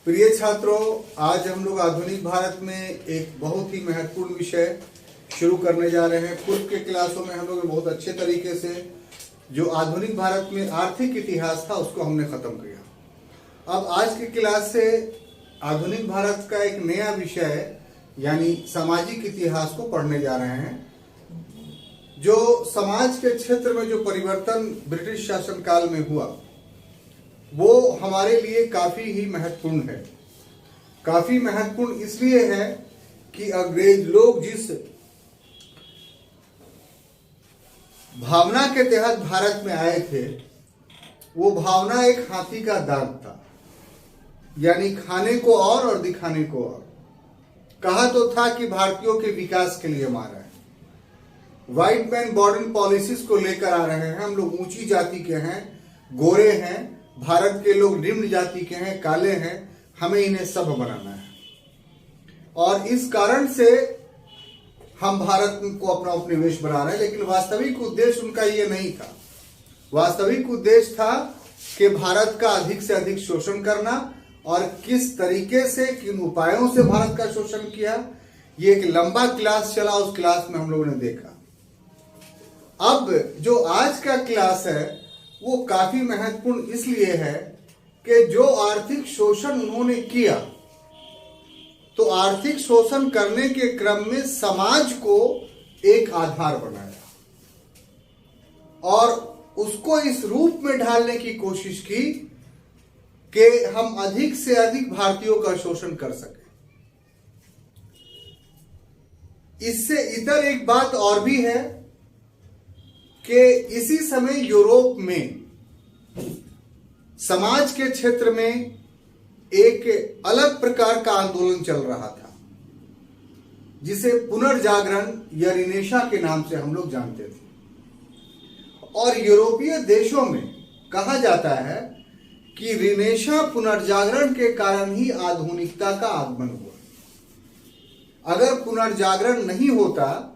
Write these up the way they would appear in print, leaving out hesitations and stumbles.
प्रिय छात्रों, आज हम लोग आधुनिक भारत में एक बहुत ही महत्वपूर्ण विषय शुरू करने जा रहे हैं। पूर्व के क्लासों में हम लोग बहुत अच्छे तरीके से जो आधुनिक भारत में आर्थिक इतिहास था उसको हमने खत्म किया। अब आज की क्लास से आधुनिक भारत का एक नया विषय यानी सामाजिक इतिहास को पढ़ने जा रहे हैं। जो समाज के क्षेत्र में जो परिवर्तन ब्रिटिश शासनकाल में हुआ वो हमारे लिए काफी ही महत्वपूर्ण है। काफी महत्वपूर्ण इसलिए है कि अंग्रेज लोग जिस भावना के तहत भारत में आए थे वो भावना एक हाथी का दांत था, यानी खाने को और दिखाने को और। कहा तो था कि भारतीयों के विकास के लिए मारा है। व्हाइट मैन बॉर्डर पॉलिसीज को लेकर आ रहे हैं। हम लोग ऊंची जाति के हैं, गोरे हैं, भारत के लोग निम्न जाति के हैं, काले हैं, हमें इन्हें सब बनाना है। और इस कारण से हम भारत को अपना उपनिवेश बना रहे हैं, लेकिन वास्तविक उद्देश्य उनका ये नहीं था। वास्तविक उद्देश्य था कि भारत का अधिक से अधिक शोषण करना, और किस तरीके से किन उपायों से भारत का शोषण किया, ये एक लंबा क्लास चला। उस क्लास में हम लोगों ने देखा। अब जो आज का क्लास है वो काफी महत्वपूर्ण इसलिए है कि जो आर्थिक शोषण उन्होंने किया, तो आर्थिक शोषण करने के क्रम में समाज को एक आधार बनाया और उसको इस रूप में ढालने की कोशिश की कि हम अधिक से अधिक भारतीयों का शोषण कर सके। इससे इतर एक बात और भी है कि इसी समय यूरोप में समाज के क्षेत्र में एक अलग प्रकार का आंदोलन चल रहा था जिसे पुनर्जागरण या रिनेशा के नाम से हम लोग जानते थे। और यूरोपीय देशों में कहा जाता है कि रिनेशा पुनर्जागरण के कारण ही आधुनिकता का आगमन हुआ। अगर पुनर्जागरण नहीं होता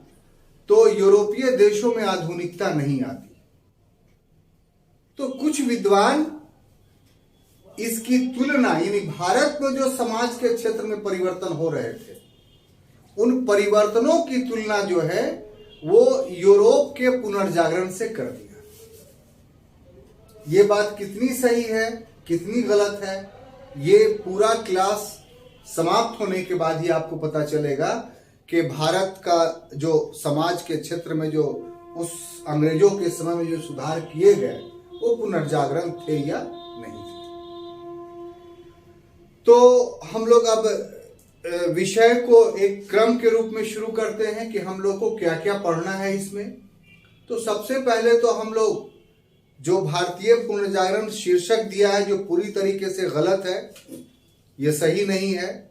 तो यूरोपीय देशों में आधुनिकता नहीं आती। तो कुछ विद्वान इसकी तुलना, यानी भारत में जो समाज के क्षेत्र में परिवर्तन हो रहे थे उन परिवर्तनों की तुलना जो है वो यूरोप के पुनर्जागरण से कर दिया। ये बात कितनी सही है कितनी गलत है, ये पूरा क्लास समाप्त होने के बाद ही आपको पता चलेगा कि भारत का जो समाज के क्षेत्र में जो उस अंग्रेजों के समय में जो सुधार किए गए वो पुनर्जागरण थे या नहीं थे। तो हम लोग अब विषय को एक क्रम के रूप में शुरू करते हैं कि हम लोग को क्या क्या पढ़ना है इसमें। तो सबसे पहले तो हम लोग जो भारतीय पुनर्जागरण शीर्षक दिया है जो पूरी तरीके से गलत है, ये सही नहीं है।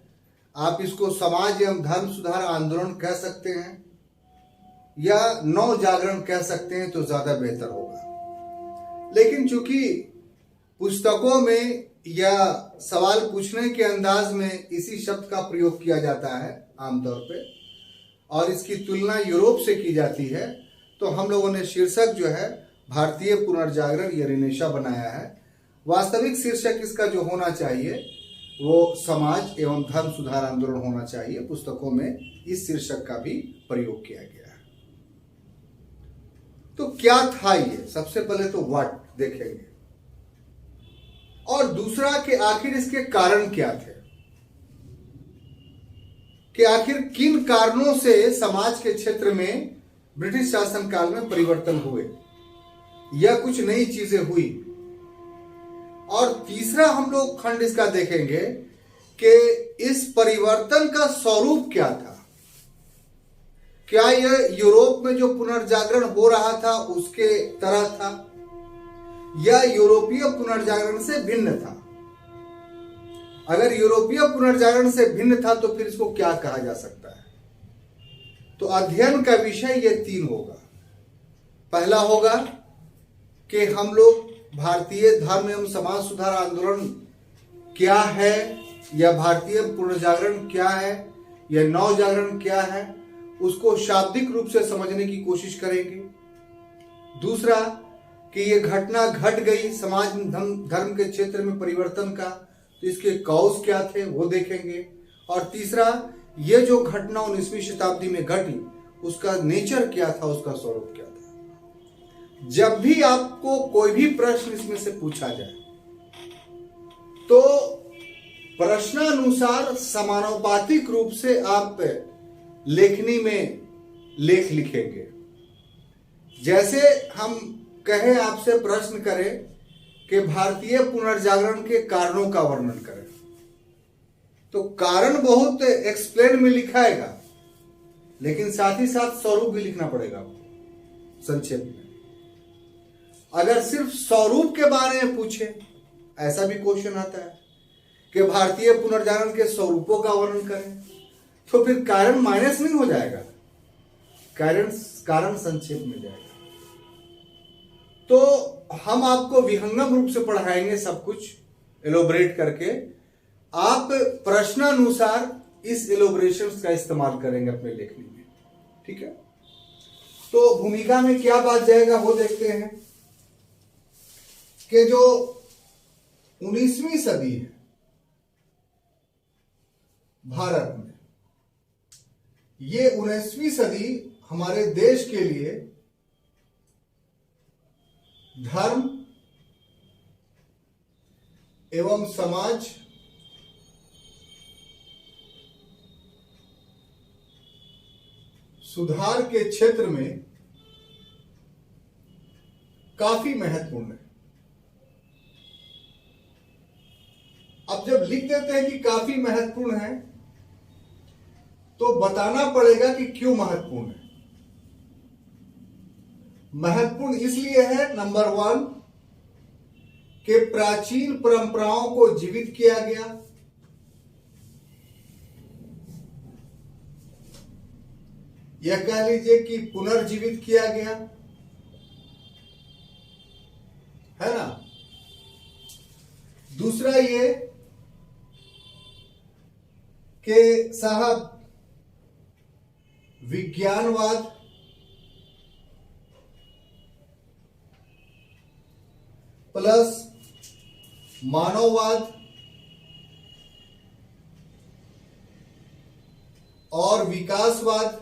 आप इसको समाज एवं धर्म सुधार आंदोलन कह सकते हैं या नव जागरण कह सकते हैं तो ज्यादा बेहतर होगा। लेकिन चूंकि पुस्तकों में या सवाल पूछने के अंदाज में इसी शब्द का प्रयोग किया जाता है आमतौर पे, और इसकी तुलना यूरोप से की जाती है, तो हम लोगों ने शीर्षक जो है भारतीय पुनर्जागरण या रिनेशा बनाया है। वास्तविक शीर्षक इसका जो होना चाहिए वो समाज एवं धर्म सुधार आंदोलन होना चाहिए। पुस्तकों में इस शीर्षक का भी प्रयोग किया गया है। तो क्या था ये, सबसे पहले तो व्हाट देखेंगे, और दूसरा कि आखिर इसके कारण क्या थे, कि आखिर किन कारणों से समाज के क्षेत्र में ब्रिटिश शासनकाल में परिवर्तन हुए या कुछ नई चीजें हुई। और तीसरा हम लोग खंड इसका देखेंगे कि इस परिवर्तन का स्वरूप क्या था। क्या यह यूरोप में जो पुनर्जागरण हो रहा था उसके तरह था या यूरोपीय पुनर्जागरण से भिन्न था। अगर यूरोपीय पुनर्जागरण से भिन्न था तो फिर इसको क्या कहा जा सकता है। तो अध्ययन का विषय ये 3 होगा। पहला होगा कि हम लोग भारतीय धर्म एवं समाज सुधार आंदोलन क्या है या भारतीय पुनर्जागरण क्या है या नव जागरण क्या है, उसको शाब्दिक रूप से समझने की कोशिश करेंगे। दूसरा कि ये घटना घट गई समाज धर्म के क्षेत्र में परिवर्तन का, तो इसके कॉज क्या थे वो देखेंगे। और तीसरा, ये जो घटना 19वीं शताब्दी में घटी उसका नेचर क्या था, उसका स्वरूप क्या था। जब भी आपको कोई भी प्रश्न इसमें से पूछा जाए तो प्रश्नानुसार समानुपातिक रूप से आप लेखनी में लेख लिखेंगे। जैसे हम कहें, आपसे प्रश्न करें कि भारतीय पुनर्जागरण के कारणों का वर्णन करें, तो कारण बहुत एक्सप्लेन में लिखाएगा, लेकिन साथ ही साथ स्वरूप भी लिखना पड़ेगा आपको संक्षेप में। अगर सिर्फ स्वरूप के बारे में पूछे, ऐसा भी क्वेश्चन आता है कि भारतीय पुनर्जागरण के स्वरूपों का वर्णन करें, तो फिर कारण माइनस नहीं हो जाएगा, कारण संक्षेप में जाएगा। तो हम आपको विहंगम रूप से पढ़ाएंगे, सब कुछ एलोबरेट करके। आप प्रश्नानुसार इस एलोबरेशंस का इस्तेमाल करेंगे अपने लेखनी में, ठीक है। तो भूमिका में क्या बात जाएगा वो देखते हैं कि जो 19वीं सदी है भारत में, ये 19वीं सदी हमारे देश के लिए धर्म एवं समाज सुधार के क्षेत्र में काफी महत्वपूर्ण है। अब जब लिख देते हैं कि काफी महत्वपूर्ण है, तो बताना पड़ेगा कि क्यों महत्वपूर्ण है। महत्वपूर्ण इसलिए है, नंबर 1, कि प्राचीन परंपराओं को जीवित किया गया, यह कह लीजिए कि पुनर्जीवित किया गया, है ना। दूसरा ये कि साहब विज्ञानवाद प्लस मानववाद और विकासवाद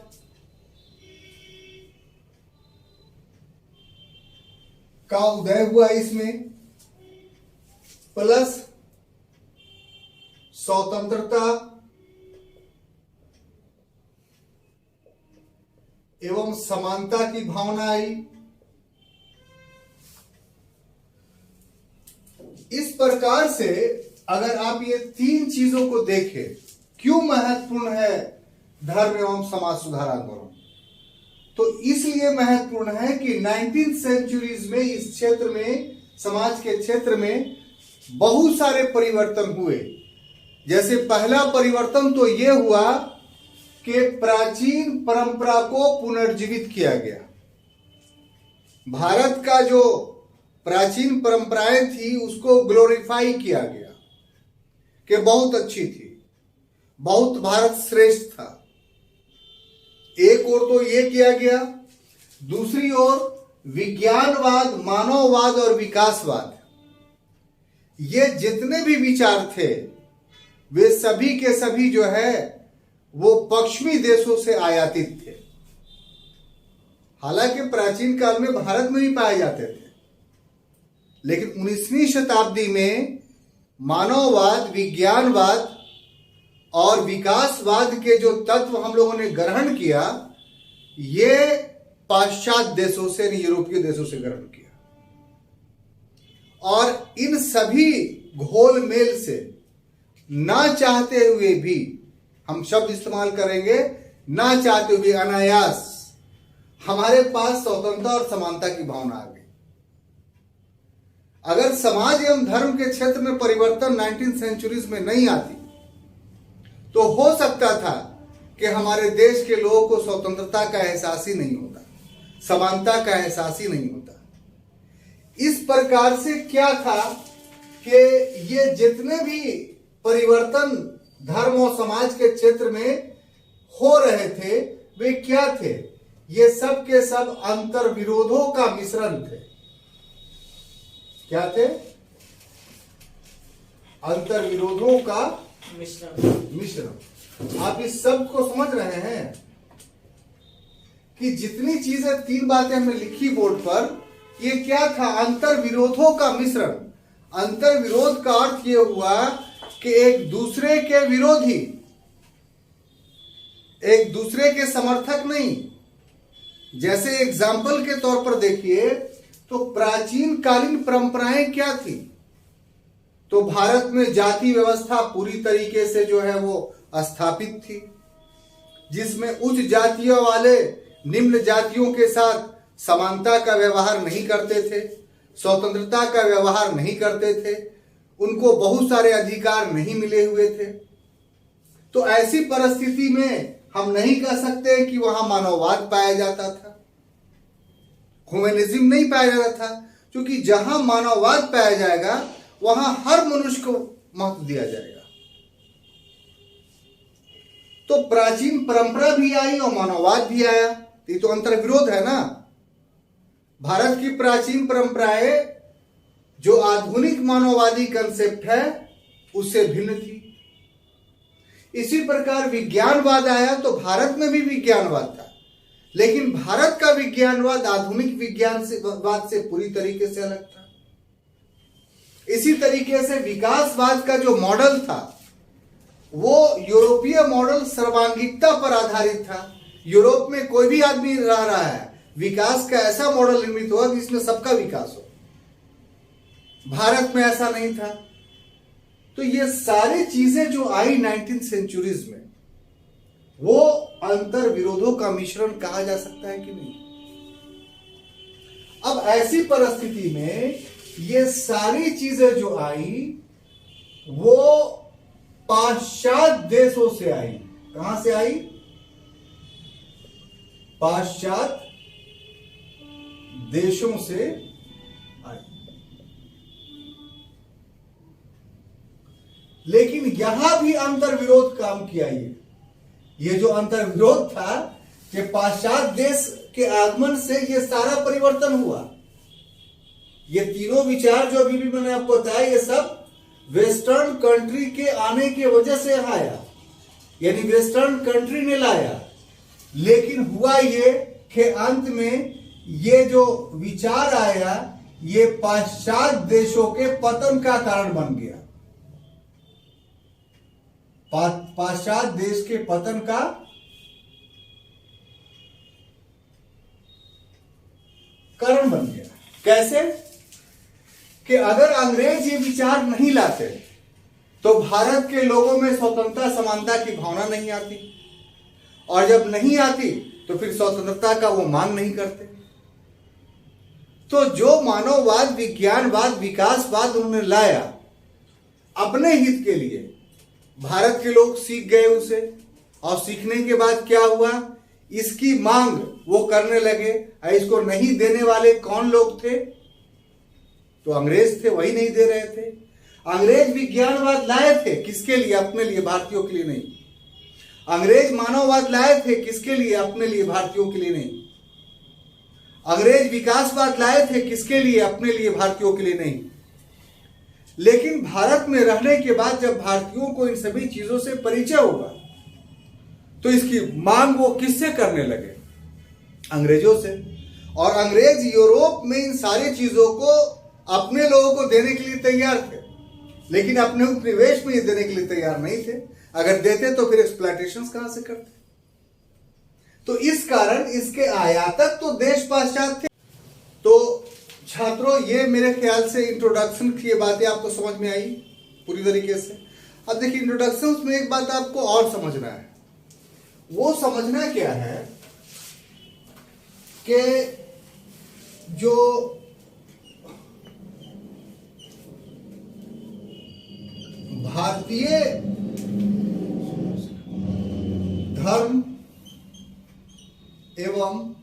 का उदय हुआ इसमें, प्लस स्वतंत्रता एवं समानता की भावना आई। इस प्रकार से अगर आप ये 3 चीजों को देखें, क्यों महत्वपूर्ण है धर्म एवं समाज सुधार आंदोलन, तो इसलिए महत्वपूर्ण है कि 19th सेंचुरीज में इस क्षेत्र में, समाज के क्षेत्र में बहुत सारे परिवर्तन हुए। जैसे पहला परिवर्तन तो यह हुआ कि प्राचीन परंपरा को पुनर्जीवित किया गया। भारत का जो प्राचीन परंपराएं थी उसको ग्लोरीफाई किया गया कि बहुत अच्छी थी, बहुत भारत श्रेष्ठ था। एक ओर तो ये किया गया, दूसरी ओर विज्ञानवाद, मानववाद और विकासवाद, ये जितने भी विचार थे वे सभी के सभी जो है वो पश्चिमी देशों से आयातित थे। हालांकि प्राचीन काल में भारत में ही पाए जाते थे, लेकिन 19वीं शताब्दी में मानववाद, विज्ञानवाद और विकासवाद के जो तत्व हम लोगों ने ग्रहण किया, ये पाश्चात्य देशों से, यूरोपीय देशों से ग्रहण किया। और इन सभी घोल मेल से ना चाहते हुए भी, हम शब्द इस्तेमाल करेंगे, ना चाहते हुए अनायास हमारे पास स्वतंत्रता और समानता की भावना आ गई। अगर समाज एवं धर्म के क्षेत्र में परिवर्तन 19th सेंचुरीज में नहीं आती तो हो सकता था कि हमारे देश के लोगों को स्वतंत्रता का एहसास ही नहीं होता, समानता का एहसास ही नहीं होता। इस प्रकार से क्या था कि ये जितने भी परिवर्तन धर्म और समाज के क्षेत्र में हो रहे थे वे क्या थे? ये सब के सब अंतर विरोधों का मिश्रण थे। क्या थे? अंतर विरोधों का मिश्रण। आप इस सब को समझ रहे हैं कि जितनी चीजें 3 बातें हमने लिखी बोर्ड पर, ये क्या था? अंतर विरोधों का मिश्रण। अंतर विरोध का अर्थ ये हुआ कि एक दूसरे के विरोधी, एक दूसरे के समर्थक नहीं। जैसे एग्जाम्पल के तौर पर देखिए तो प्राचीन कालीन परंपराएं क्या थी? तो भारत में जाति व्यवस्था पूरी तरीके से जो है वो स्थापित थी, जिसमें उच्च जातियों वाले निम्न जातियों के साथ समानता का व्यवहार नहीं करते थे, स्वतंत्रता का व्यवहार नहीं करते थे, उनको बहुत सारे अधिकार नहीं मिले हुए थे। तो ऐसी परिस्थिति में हम नहीं कह सकते कि वहां मानववाद पाया जाता था, ह्यूमनिज्म नहीं पाया जाता था, क्योंकि जहां मानववाद पाया जाएगा वहां हर मनुष्य को महत्व दिया जाएगा। तो प्राचीन परंपरा भी आई और मानववाद भी आया, ये तो अंतर विरोध है ना। भारत की प्राचीन परंपराएं जो आधुनिक मानववादी कंसेप्ट है उससे भिन्न थी। इसी प्रकार विज्ञानवाद आया तो भारत में भी विज्ञानवाद था, लेकिन भारत का विज्ञानवाद आधुनिक विज्ञानवाद से पूरी तरीके से अलग था। इसी तरीके से विकासवाद का जो मॉडल था वो यूरोपीय मॉडल सर्वांगीणता पर आधारित था। यूरोप में कोई भी आदमी रह रहा है, विकास का ऐसा मॉडल निर्मित हुआ जिसमें सबका विकास हो। भारत में ऐसा नहीं था। तो ये सारी चीजें जो आई 19th सेंचुरीज में, वो अंतर विरोधों का मिश्रण कहा जा सकता है कि नहीं? अब ऐसी परिस्थिति में ये सारी चीजें जो आई वो पाश्चात्य देशों से आई। कहां से आई? पाश्चात्य देशों से आई। लेकिन यहां भी अंतर विरोध काम किया। ये जो अंतर विरोध था कि पाश्चात्य देश के आगमन से ये सारा परिवर्तन हुआ। ये तीनों विचार जो अभी भी मैंने आपको बताया, ये सब वेस्टर्न कंट्री के आने की वजह से आया, यानी वेस्टर्न कंट्री ने लाया। लेकिन हुआ ये कि अंत में ये जो विचार आया ये पाश्चात्य देशों के पतन का कारण बन गया। पाश्चात्य देश के पतन का कारण बन गया। कैसे? कि अगर अंग्रेज ये विचार नहीं लाते तो भारत के लोगों में स्वतंत्रता समानता की भावना नहीं आती, और जब नहीं आती तो फिर स्वतंत्रता का वो मांग नहीं करते। तो जो मानववाद, विज्ञानवाद, विकासवाद उन्होंने लाया अपने हित के लिए, भारत के लोग सीख गए उसे, और सीखने के बाद क्या हुआ? इसकी मांग वो करने लगे। इसको नहीं देने वाले कौन लोग थे? तो अंग्रेज थे, वही नहीं दे रहे थे। अंग्रेज विज्ञानवाद लाए थे, किसके लिए? अपने लिए, भारतीयों के लिए नहीं। अंग्रेज मानववाद लाए थे, किसके लिए? अपने लिए, भारतीयों के लिए नहीं। अंग्रेज विकासवाद लाए थे, किसके लिए? अपने लिए, भारतीयों के लिए नहीं। लेकिन भारत में रहने के बाद जब भारतीयों को इन सभी चीजों से परिचय होगा तो इसकी मांग वो किससे करने लगे? अंग्रेजों से। और अंग्रेज यूरोप में इन सारी चीजों को अपने लोगों को देने के लिए तैयार थे, लेकिन अपने उपनिवेश में ये देने के लिए तैयार नहीं थे। अगर देते तो फिर एक्सप्लॉयटेशंस कहां से करते? तो इस कारण इसके आयातक तो देश पाश्चात्य थे। तो छात्रों, ये मेरे ख्याल से इंट्रोडक्शन की ये बातें आपको समझ में आई पूरी तरीके से। अब देखिए, इंट्रोडक्शन में एक बात आपको और समझना है। वो समझना क्या है कि जो भारतीय धर्म एवं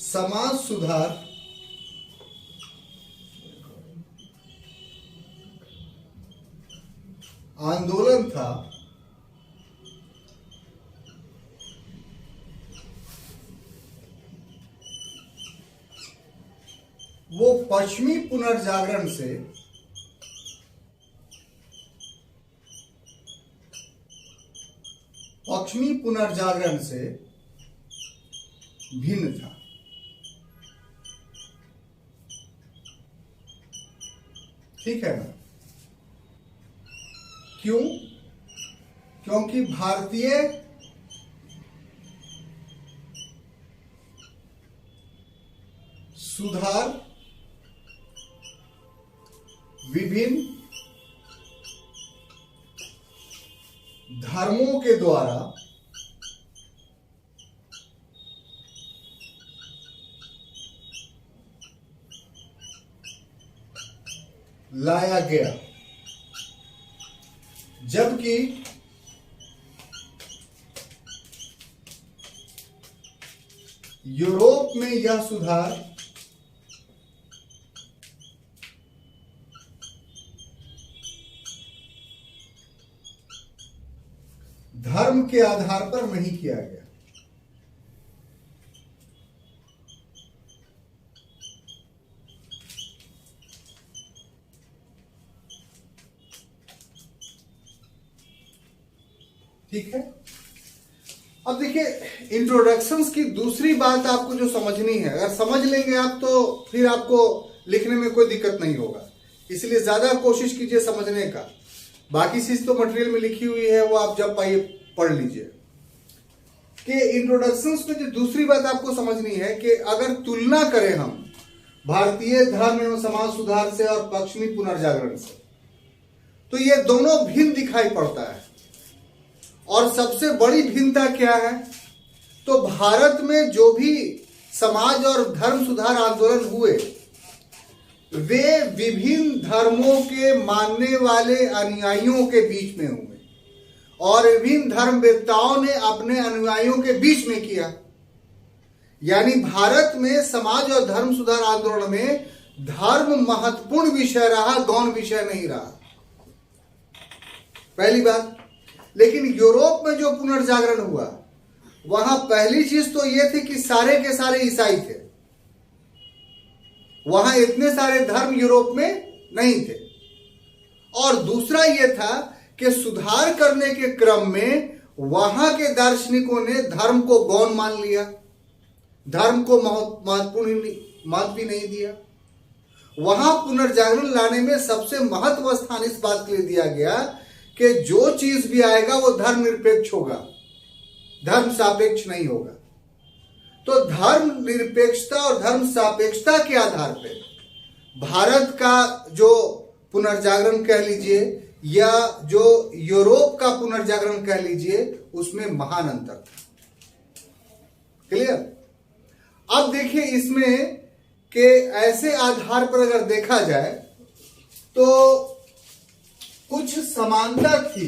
समाज सुधार आंदोलन था, वो पश्चिमी पुनर्जागरण से पश्चिमी पुनर्जागरण से भिन्न था। ठीक है ना? क्यों? क्योंकि भारतीय सुधार विभिन्न धर्मों के द्वारा लाया गया, जबकि यूरोप में यह सुधार धर्म के आधार पर नहीं किया गया। ठीक है? अब देखिए, इंट्रोडक्शंस की दूसरी बात आपको जो समझनी है, अगर समझ लेंगे आप तो फिर आपको लिखने में कोई दिक्कत नहीं होगा, इसलिए ज्यादा कोशिश कीजिए समझने का। बाकी चीज तो मटेरियल में लिखी हुई है, वो आप जब पाइए पढ़ लीजिए। कि इंट्रोडक्शंस में जो दूसरी बात आपको समझनी है कि अगर तुलना करें हम भारतीय धर्म एवं समाज सुधार से और पश्चिमी पुनर्जागरण से, तो ये दोनों भिन्न दिखाई पड़ता है। और सबसे बड़ी भिन्नता क्या है? तो भारत में जो भी समाज और धर्म सुधार आंदोलन हुए, वे विभिन्न धर्मों के मानने वाले अनुयायियों के बीच में हुए और विभिन्न धर्मवेत्ताओं ने अपने अनुयायियों के बीच में किया। यानी भारत में समाज और धर्म सुधार आंदोलन में धर्म महत्वपूर्ण विषय रहा, गौण विषय नहीं रहा, पहली बात। लेकिन यूरोप में जो पुनर्जागरण हुआ, वहां पहली चीज तो यह थी कि सारे के सारे ईसाई थे। वहां इतने सारे धर्म यूरोप में नहीं थे। और दूसरा यह था कि सुधार करने के क्रम में वहां के दार्शनिकों ने धर्म को गौण मान लिया, धर्म को महत्वपूर्ण महत्व नहीं दिया। वहां पुनर्जागरण लाने में सबसे महत्व स्थान इस बात के लिए दिया गया कि जो चीज भी आएगा वो धर्म निरपेक्ष होगा, धर्म सापेक्ष नहीं होगा। तो धर्म निरपेक्षता और धर्म सापेक्षता के आधार पे भारत का जो पुनर्जागरण कह लीजिए या जो यूरोप का पुनर्जागरण कह लीजिए, उसमें महान अंतर था। क्लियर? अब देखिए इसमें कि ऐसे आधार पर अगर देखा जाए तो कुछ समानता थी,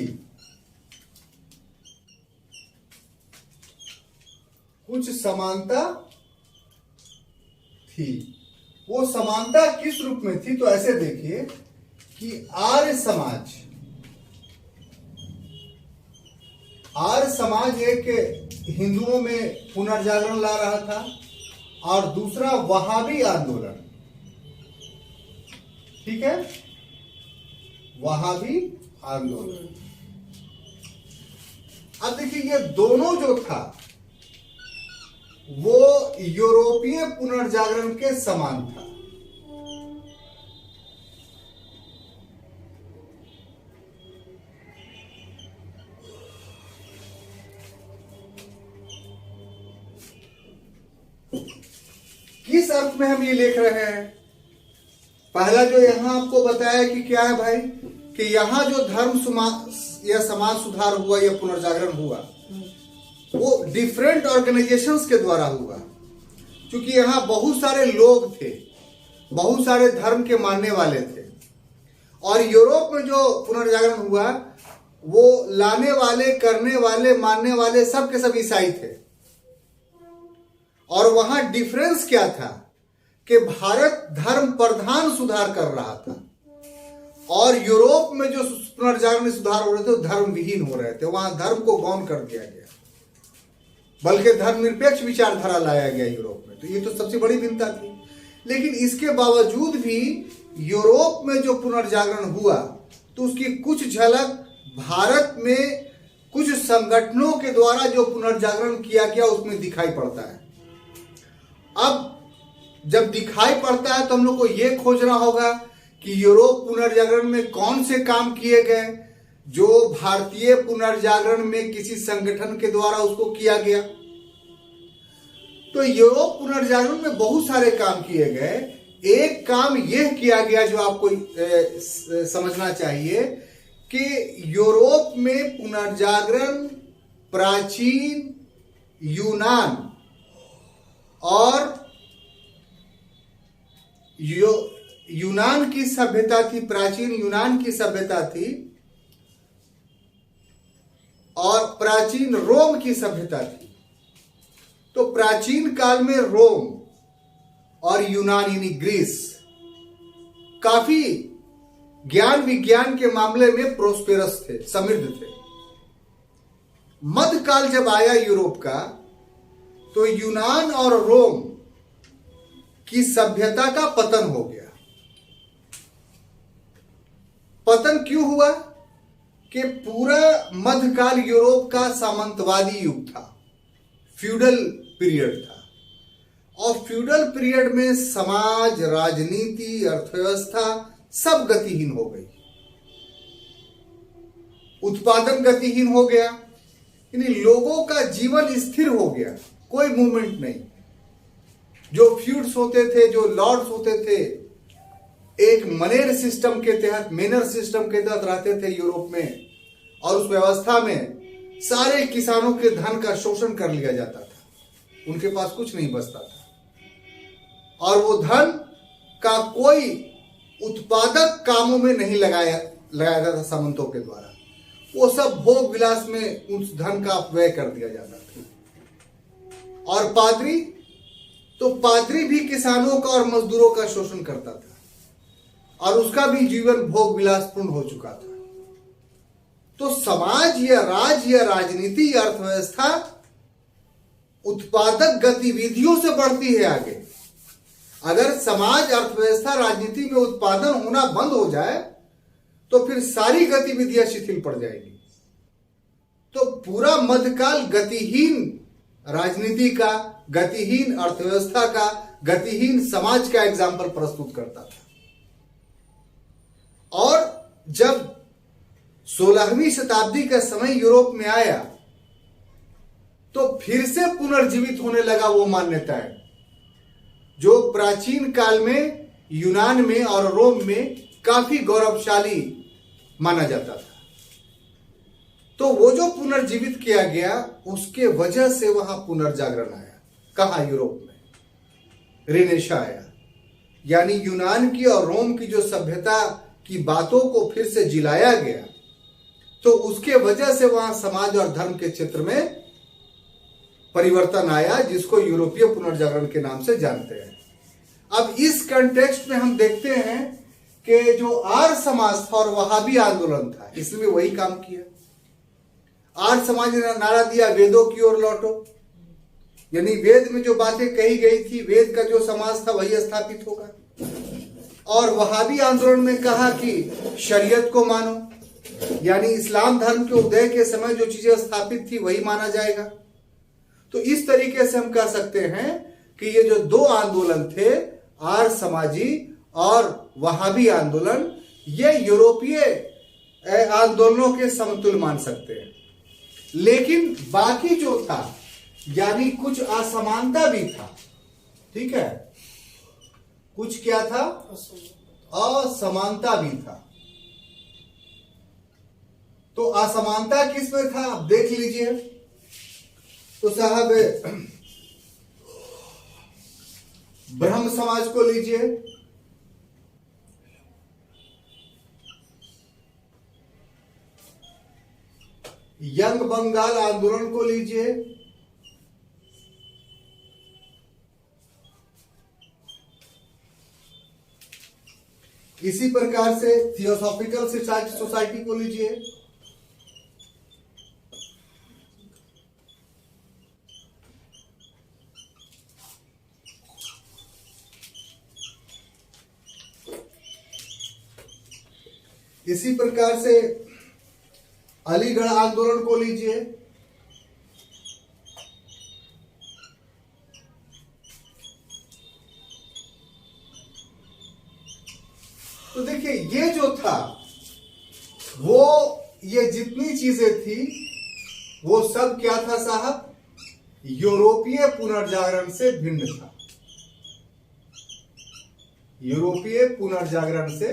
कुछ समानता थी। वो समानता किस रूप में थी? तो ऐसे देखिए कि आर्य समाज एक हिंदुओं में पुनर्जागरण ला रहा था और दूसरा वहाबी आंदोलन। ठीक है? वहाबी आंदोलन। अब देखिए ये दोनों जो था वो यूरोपीय पुनर्जागरण के समान था। किस अर्थ में हम ये लिख रहे हैं? पहला जो यहां आपको बताया कि क्या है भाई, कि यहां जो धर्म या समाज सुधार हुआ या पुनर्जागरण हुआ वो डिफरेंट ऑर्गेनाइजेशंस के द्वारा हुआ, क्योंकि यहां बहुत सारे लोग थे, बहुत सारे धर्म के मानने वाले थे। और यूरोप में जो पुनर्जागरण हुआ वो लाने वाले, करने वाले, मानने वाले सब के सब ईसाई थे। और वहां डिफरेंस क्या था कि भारत धर्म प्रधान सुधार कर रहा था और यूरोप में जो पुनर्जागरण सुधार हो रहे थे वो धर्म विहीन हो रहे थे। वहां धर्म को गौण कर दिया गया, बल्कि धर्मनिरपेक्ष विचारधारा लाया गया यूरोप में। तो ये तो सबसे बड़ी भिन्नता थी। लेकिन इसके बावजूद भी यूरोप में जो पुनर्जागरण हुआ तो उसकी कुछ झलक भारत में कुछ संगठनों के द्वारा जो पुनर्जागरण किया गया उसमें दिखाई पड़ता है। अब जब दिखाई पड़ता है तो हम लोग को यह खोजना होगा कि यूरोप पुनर्जागरण में कौन से काम किए गए जो भारतीय पुनर्जागरण में किसी संगठन के द्वारा उसको किया गया। तो यूरोप पुनर्जागरण में बहुत सारे काम किए गए। एक काम यह किया गया जो आपको समझना चाहिए कि यूरोप में पुनर्जागरण प्राचीन यूनान और यूनान की सभ्यता थी, प्राचीन यूनान की सभ्यता थी और प्राचीन रोम की सभ्यता थी। तो प्राचीन काल में रोम और यूनान यानी ग्रीस काफी ज्ञान विज्ञान के मामले में प्रोस्पेरस थे, समृद्ध थे। मध्यकाल जब आया यूरोप का तो यूनान और रोम की सभ्यता का पतन हो गया। पतन क्यों हुआ कि पूरा मध्यकाल यूरोप का सामंतवादी युग था, फ्यूडल पीरियड था और फ्यूडल पीरियड में समाज, राजनीति, अर्थव्यवस्था सब गतिहीन हो गई। उत्पादन गतिहीन हो गया, यानी लोगों का जीवन स्थिर हो गया, कोई मूवमेंट नहीं। जो फ्यूड्स होते थे, जो लॉर्ड्स होते थे, एक मनेर सिस्टम के तहत, मेनर सिस्टम के तहत रहते थे यूरोप में और उस व्यवस्था में सारे किसानों के धन का शोषण कर लिया जाता था। उनके पास कुछ नहीं बचता था और वो धन का कोई उत्पादक कामों में नहीं लगाया जाता था सामंतों के द्वारा। वो सब भोग विलास में उस धन का व्यय कर दिया जाता था। और पादरी, तो पादरी भी किसानों का और मजदूरों का शोषण करता था और उसका भी जीवन भोग विलासपूर्ण हो चुका था। तो समाज या राज्य या राजनीति या अर्थव्यवस्था उत्पादक गतिविधियों से बढ़ती है आगे। अगर समाज, अर्थव्यवस्था, राजनीति में उत्पादन होना बंद हो जाए तो फिर सारी गतिविधियां शिथिल पड़ जाएगी। तो पूरा मध्यकाल गतिहीन राजनीति का, गतिहीन अर्थव्यवस्था का, गतिहीन समाज का एग्जाम्पल प्रस्तुत करता था। और जब 16वीं शताब्दी का समय यूरोप में आया तो फिर से पुनर्जीवित होने लगा वो मान्यताएं जो प्राचीन काल में यूनान में और रोम में काफी गौरवशाली माना जाता था। तो वो जो पुनर्जीवित किया गया उसके वजह से वहां पुनर्जागरण आया। कहां? यूरोप में रिनेशा आया, यानी यूनान की और रोम की जो सभ्यता की बातों को फिर से जिलाया गया। तो उसके वजह से वहां समाज और धर्म के क्षेत्र में परिवर्तन आया, जिसको यूरोपीय पुनर्जागरण के नाम से जानते हैं। अब इस कंटेक्स्ट में हम देखते हैं कि जो आर्य समाज था और वहाबी आंदोलन था, इसने वही काम किया। आर्य समाज ने नारा दिया, वेदों की ओर लौटो, यानी वेद में जो बातें कही गई थी, वेद का जो समाज था वही स्थापित होगा। और वहाबी आंदोलन में कहा कि शरीयत को मानो, यानी इस्लाम धर्म के उदय के समय जो चीजें स्थापित थी वही माना जाएगा। तो इस तरीके से हम कह सकते हैं कि ये जो दो आंदोलन थे, आर्य समाजी और वहाबी आंदोलन, ये यूरोपीय आंदोलनों के समतुल्य मान सकते हैं। लेकिन बाकी जो था, यानी कुछ असमानता भी था, ठीक है, कुछ क्या था? असमानता भी था। तो असमानता किस में था आप देख लीजिए। तो साहब ब्रह्म समाज को लीजिए, यंग बंगाल आंदोलन को लीजिए, इसी प्रकार से थियोसॉफिकल सोसाइटी को लीजिए, इसी प्रकार से अलीगढ़ आंदोलन को लीजिए, तो देखिए ये जो था वो, ये जितनी चीजें थी वो सब क्या था साहब, यूरोपीय पुनर्जागरण से भिन्न था। यूरोपीय पुनर्जागरण से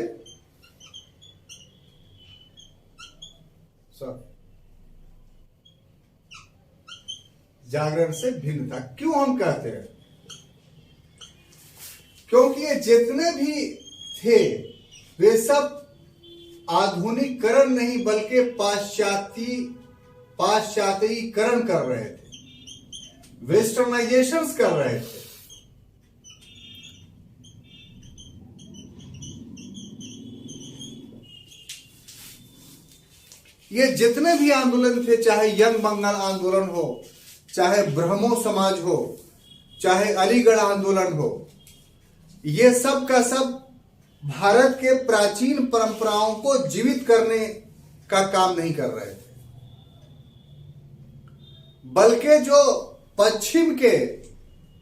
जागरण से भिन्न था। क्यों हम कहते हैं? क्योंकि ये जितने भी थे वे सब आधुनिकीकरण नहीं बल्कि पाश्चात्यीकरण कर रहे थे, वेस्टर्नाइजेशंस कर रहे थे। ये जितने भी आंदोलन थे, चाहे यंग बंगाल आंदोलन हो, चाहे ब्रह्मो समाज हो, चाहे अलीगढ़ आंदोलन हो, ये सब का सब भारत के प्राचीन परंपराओं को जीवित करने का काम नहीं कर रहे थे, बल्कि जो पश्चिम के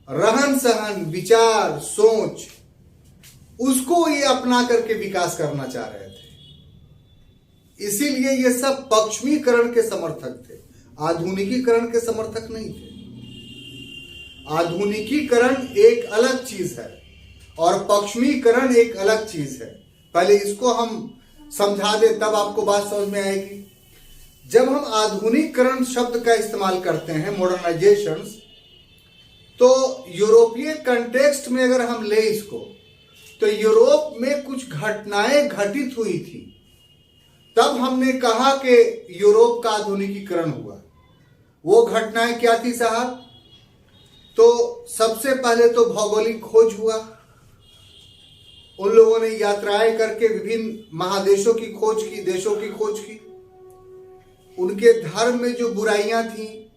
रहन सहन, विचार, सोच, उसको ये अपना करके विकास करना चाह रहे थे। इसीलिए ये सब पश्चिमीकरण के समर्थक थे, आधुनिकीकरण के समर्थक नहीं थे। आधुनिकीकरण एक अलग चीज है और पश्चिमीकरण एक अलग चीज है। पहले इसको हम समझा दे, तब आपको बात समझ में आएगी। जब हम आधुनिकीकरण शब्द का इस्तेमाल करते हैं, मॉडर्नाइजेशन, तो यूरोपीय कंटेक्स्ट में अगर हम ले इसको, तो यूरोप में कुछ घटनाएं घटित हुई थी, तब हमने कहा कि यूरोप का आधुनिकीकरण हुआ। वो घटनाएं क्या थी साहब? तो सबसे पहले तो भौगोलिक खोज हुआ। उन लोगों ने यात्राएं करके विभिन्न महादेशों की खोज की, देशों की खोज की। उनके धर्म में जो बुराइयां थी,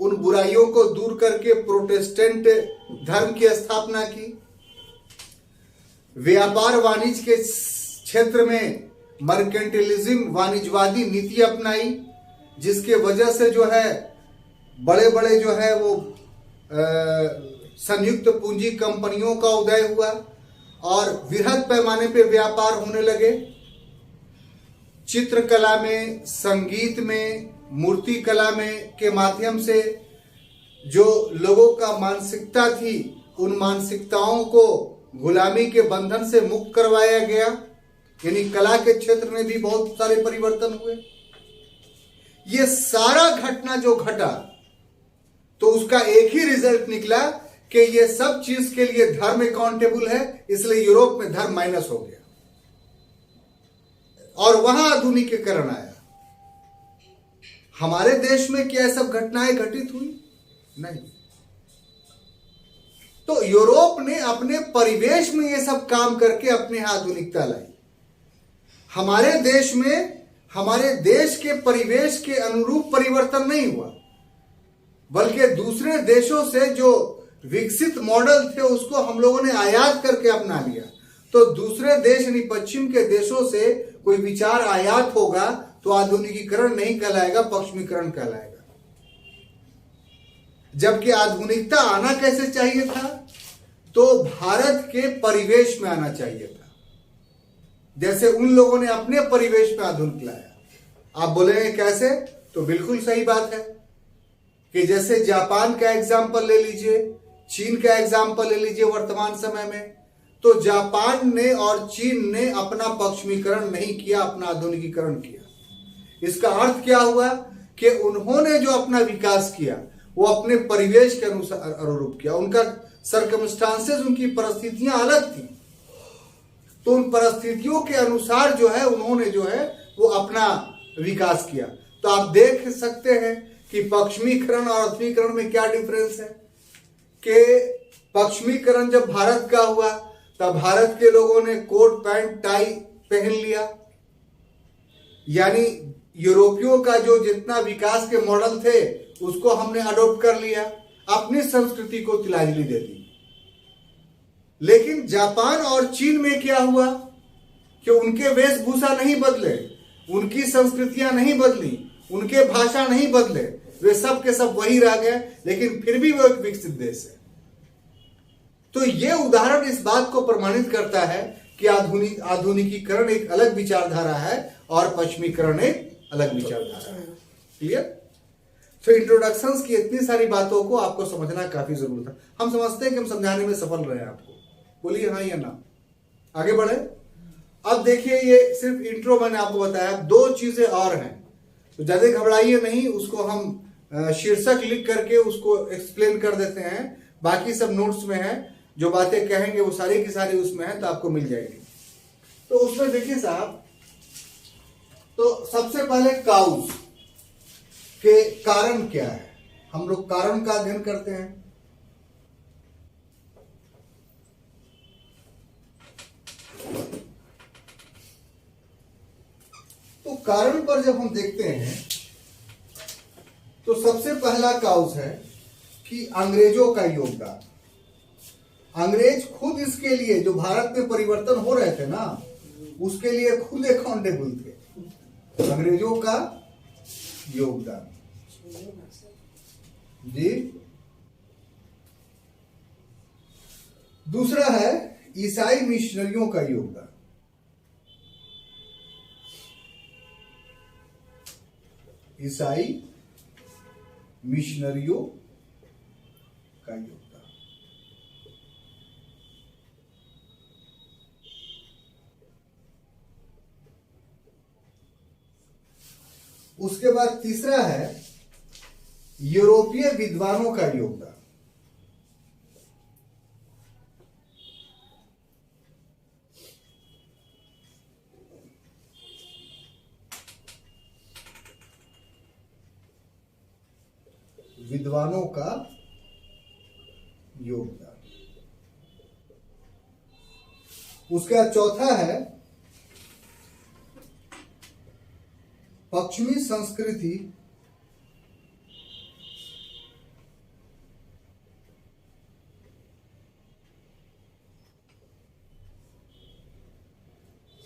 उन बुराइयों को दूर करके प्रोटेस्टेंट धर्म की स्थापना की। व्यापार वाणिज्य के क्षेत्र में मर्केंटिलिज्म, वाणिज्यवादी नीति अपनाई, जिसके वजह से जो है बड़े बड़े जो है वो संयुक्त पूंजी कंपनियों का उदय हुआ और वृहद पैमाने पे व्यापार होने लगे। चित्रकला में, संगीत में, मूर्ति कला में के माध्यम से जो लोगों का मानसिकता थी, उन मानसिकताओं को गुलामी के बंधन से मुक्त करवाया गया। यानी कला के क्षेत्र में भी बहुत सारे परिवर्तन हुए। ये सारा घटना जो घटा, तो उसका एक ही रिजल्ट निकला कि ये सब चीज के लिए धर्म अकाउंटेबल है, इसलिए यूरोप में धर्म माइनस हो गया और वहां आधुनिकीकरण आया। हमारे देश में क्या सब घटनाएं घटित हुई? नहीं। तो यूरोप ने अपने परिवेश में ये सब काम करके अपने यहां आधुनिकता लाई। हमारे देश में, हमारे देश के परिवेश के अनुरूप परिवर्तन नहीं हुआ, बल्कि दूसरे देशों से जो विकसित मॉडल थे उसको हम लोगों ने आयात करके अपना लिया। तो दूसरे देश यानी पश्चिम के देशों से कोई विचार आयात होगा तो आधुनिकीकरण नहीं कहलाएगा, पश्चिमीकरण कहलाएगा। जबकि आधुनिकता आना कैसे चाहिए था? तो भारत के परिवेश में आना चाहिए था, जैसे उन लोगों ने अपने परिवेश में आधुनिक लाया। आप बोलेंगे कैसे? तो बिल्कुल सही बात है कि जैसे जापान का एग्जाम्पल ले लीजिए, चीन का एग्जाम्पल ले लीजिए वर्तमान समय में। तो जापान ने और चीन ने अपना पश्चिमीकरण नहीं किया, अपना आधुनिकीकरण किया। इसका अर्थ क्या हुआ कि उन्होंने जो अपना विकास किया वो अपने परिवेश के अनुसार अनुरूप किया। उनका सर्कमस्टांसेस, उनकी परिस्थितियां अलग थी, तो उन परिस्थितियों के अनुसार जो है उन्होंने जो है वो अपना विकास किया। तो आप देख सकते हैं कि पश्चिमीकरण और आधुनिकीकरण में क्या डिफरेंस है। कि पश्चिमीकरण जब भारत का हुआ तब भारत के लोगों ने कोट पैंट टाई पहन लिया, यानी यूरोपियों का जो जितना विकास के मॉडल थे उसको हमने अडॉप्ट कर लिया, अपनी संस्कृति को तिलांजलि दे दी। लेकिन जापान और चीन में क्या हुआ कि उनके वेशभूषा नहीं बदले, उनकी संस्कृतियां नहीं बदली, उनके भाषा नहीं बदले, वे सब के सब वही रह गए, लेकिन फिर भी वो एक विकसित देश है। तो ये उदाहरण इस बात को प्रमाणित करता है कि आधुनिकीकरण एक अलग विचारधारा है और पश्चिमीकरण एक अलग विचारधारा है। क्लियर? तो इंट्रोडक्शंस की इतनी सारी बातों को आपको समझना काफी जरूरी था। हम समझते हैं कि हम समझाने में सफल रहे हैं आपको। बोलिए हाँ या ना। आगे बढ़े। अब देखिए, ये सिर्फ इंट्रो मैंने आपको बताया, दो चीजें और हैं, तो ज्यादा घबराइए नहीं। उसको हम शीर्षक लिख करके उसको एक्सप्लेन कर देते हैं, बाकी सब नोट्स में है, जो बातें कहेंगे वो सारी की सारी उसमें है, तो आपको मिल जाएगी। तो उसमें देखिए साहब, तो सबसे पहले काउज के कारण क्या है, हम लोग कारण का अध्ययन करते हैं। तो कारण पर जब हम देखते हैं तो सबसे पहला काउज है कि अंग्रेजों का योगदान। अंग्रेज खुद इसके लिए, जो भारत में परिवर्तन हो रहे थे ना, उसके लिए खुद अकाउंटेबल थे। अंग्रेजों का योगदान जी। दूसरा है ईसाई मिशनरियों का योगदान। ईसाई मिशनरियों का योगदान। उसके बाद तीसरा है यूरोपीय विद्वानों का योगदान। विद्वानों का योगदान। उसके बाद चौथा है पश्चिमी संस्कृति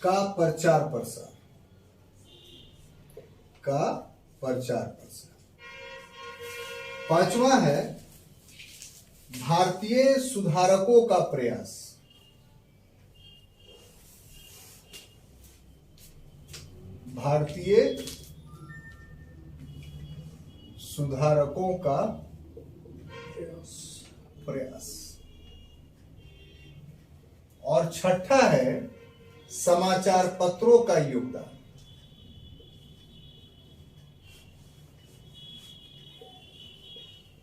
का प्रचार प्रसार। पांचवा है भारतीय सुधारकों का प्रयास। भारतीय सुधारकों का प्रयास। और छठा है समाचार पत्रों का योगदान।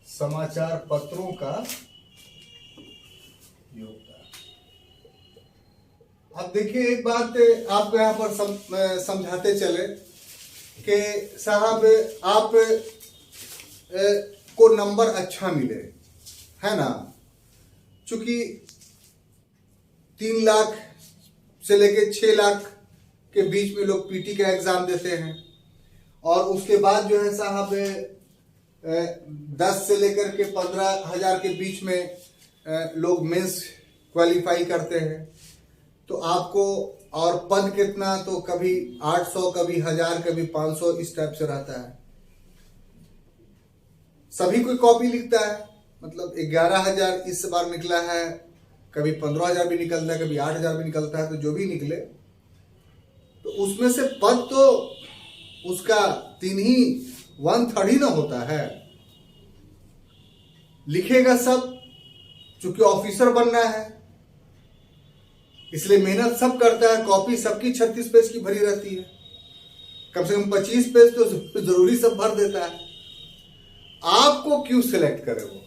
समाचार पत्रों का योगदान। अब देखिए, एक बात आपको यहां पर समझाते चले कि साहब आप को नंबर अच्छा मिले, है ना, चूंकि 3 लाख से लेके 6 लाख के बीच में लोग पीटी का एग्जाम देते हैं, और उसके बाद जो है साहब 10 से लेकर के 15,000 के बीच में लोग मेंस क्वालिफाई करते हैं। तो आपको, और पद कितना, तो कभी 800, कभी 1000, कभी 500, इस टाइप से रहता है। सभी कोई कॉपी लिखता है, मतलब 11,000 इस बार निकला है, कभी 15,000 भी निकलता है, कभी 8,000 भी निकलता है। तो जो भी निकले, तो उसमें से पद तो उसका 1/3 ही ना होता है। लिखेगा सब, चूंकि ऑफिसर बनना है, इसलिए मेहनत सब करता है। कॉपी सबकी 36 पेज की भरी रहती है, कम से कम 25 पेज तो जरूरी सब भर देता है। आपको क्यों सिलेक्ट करे वो,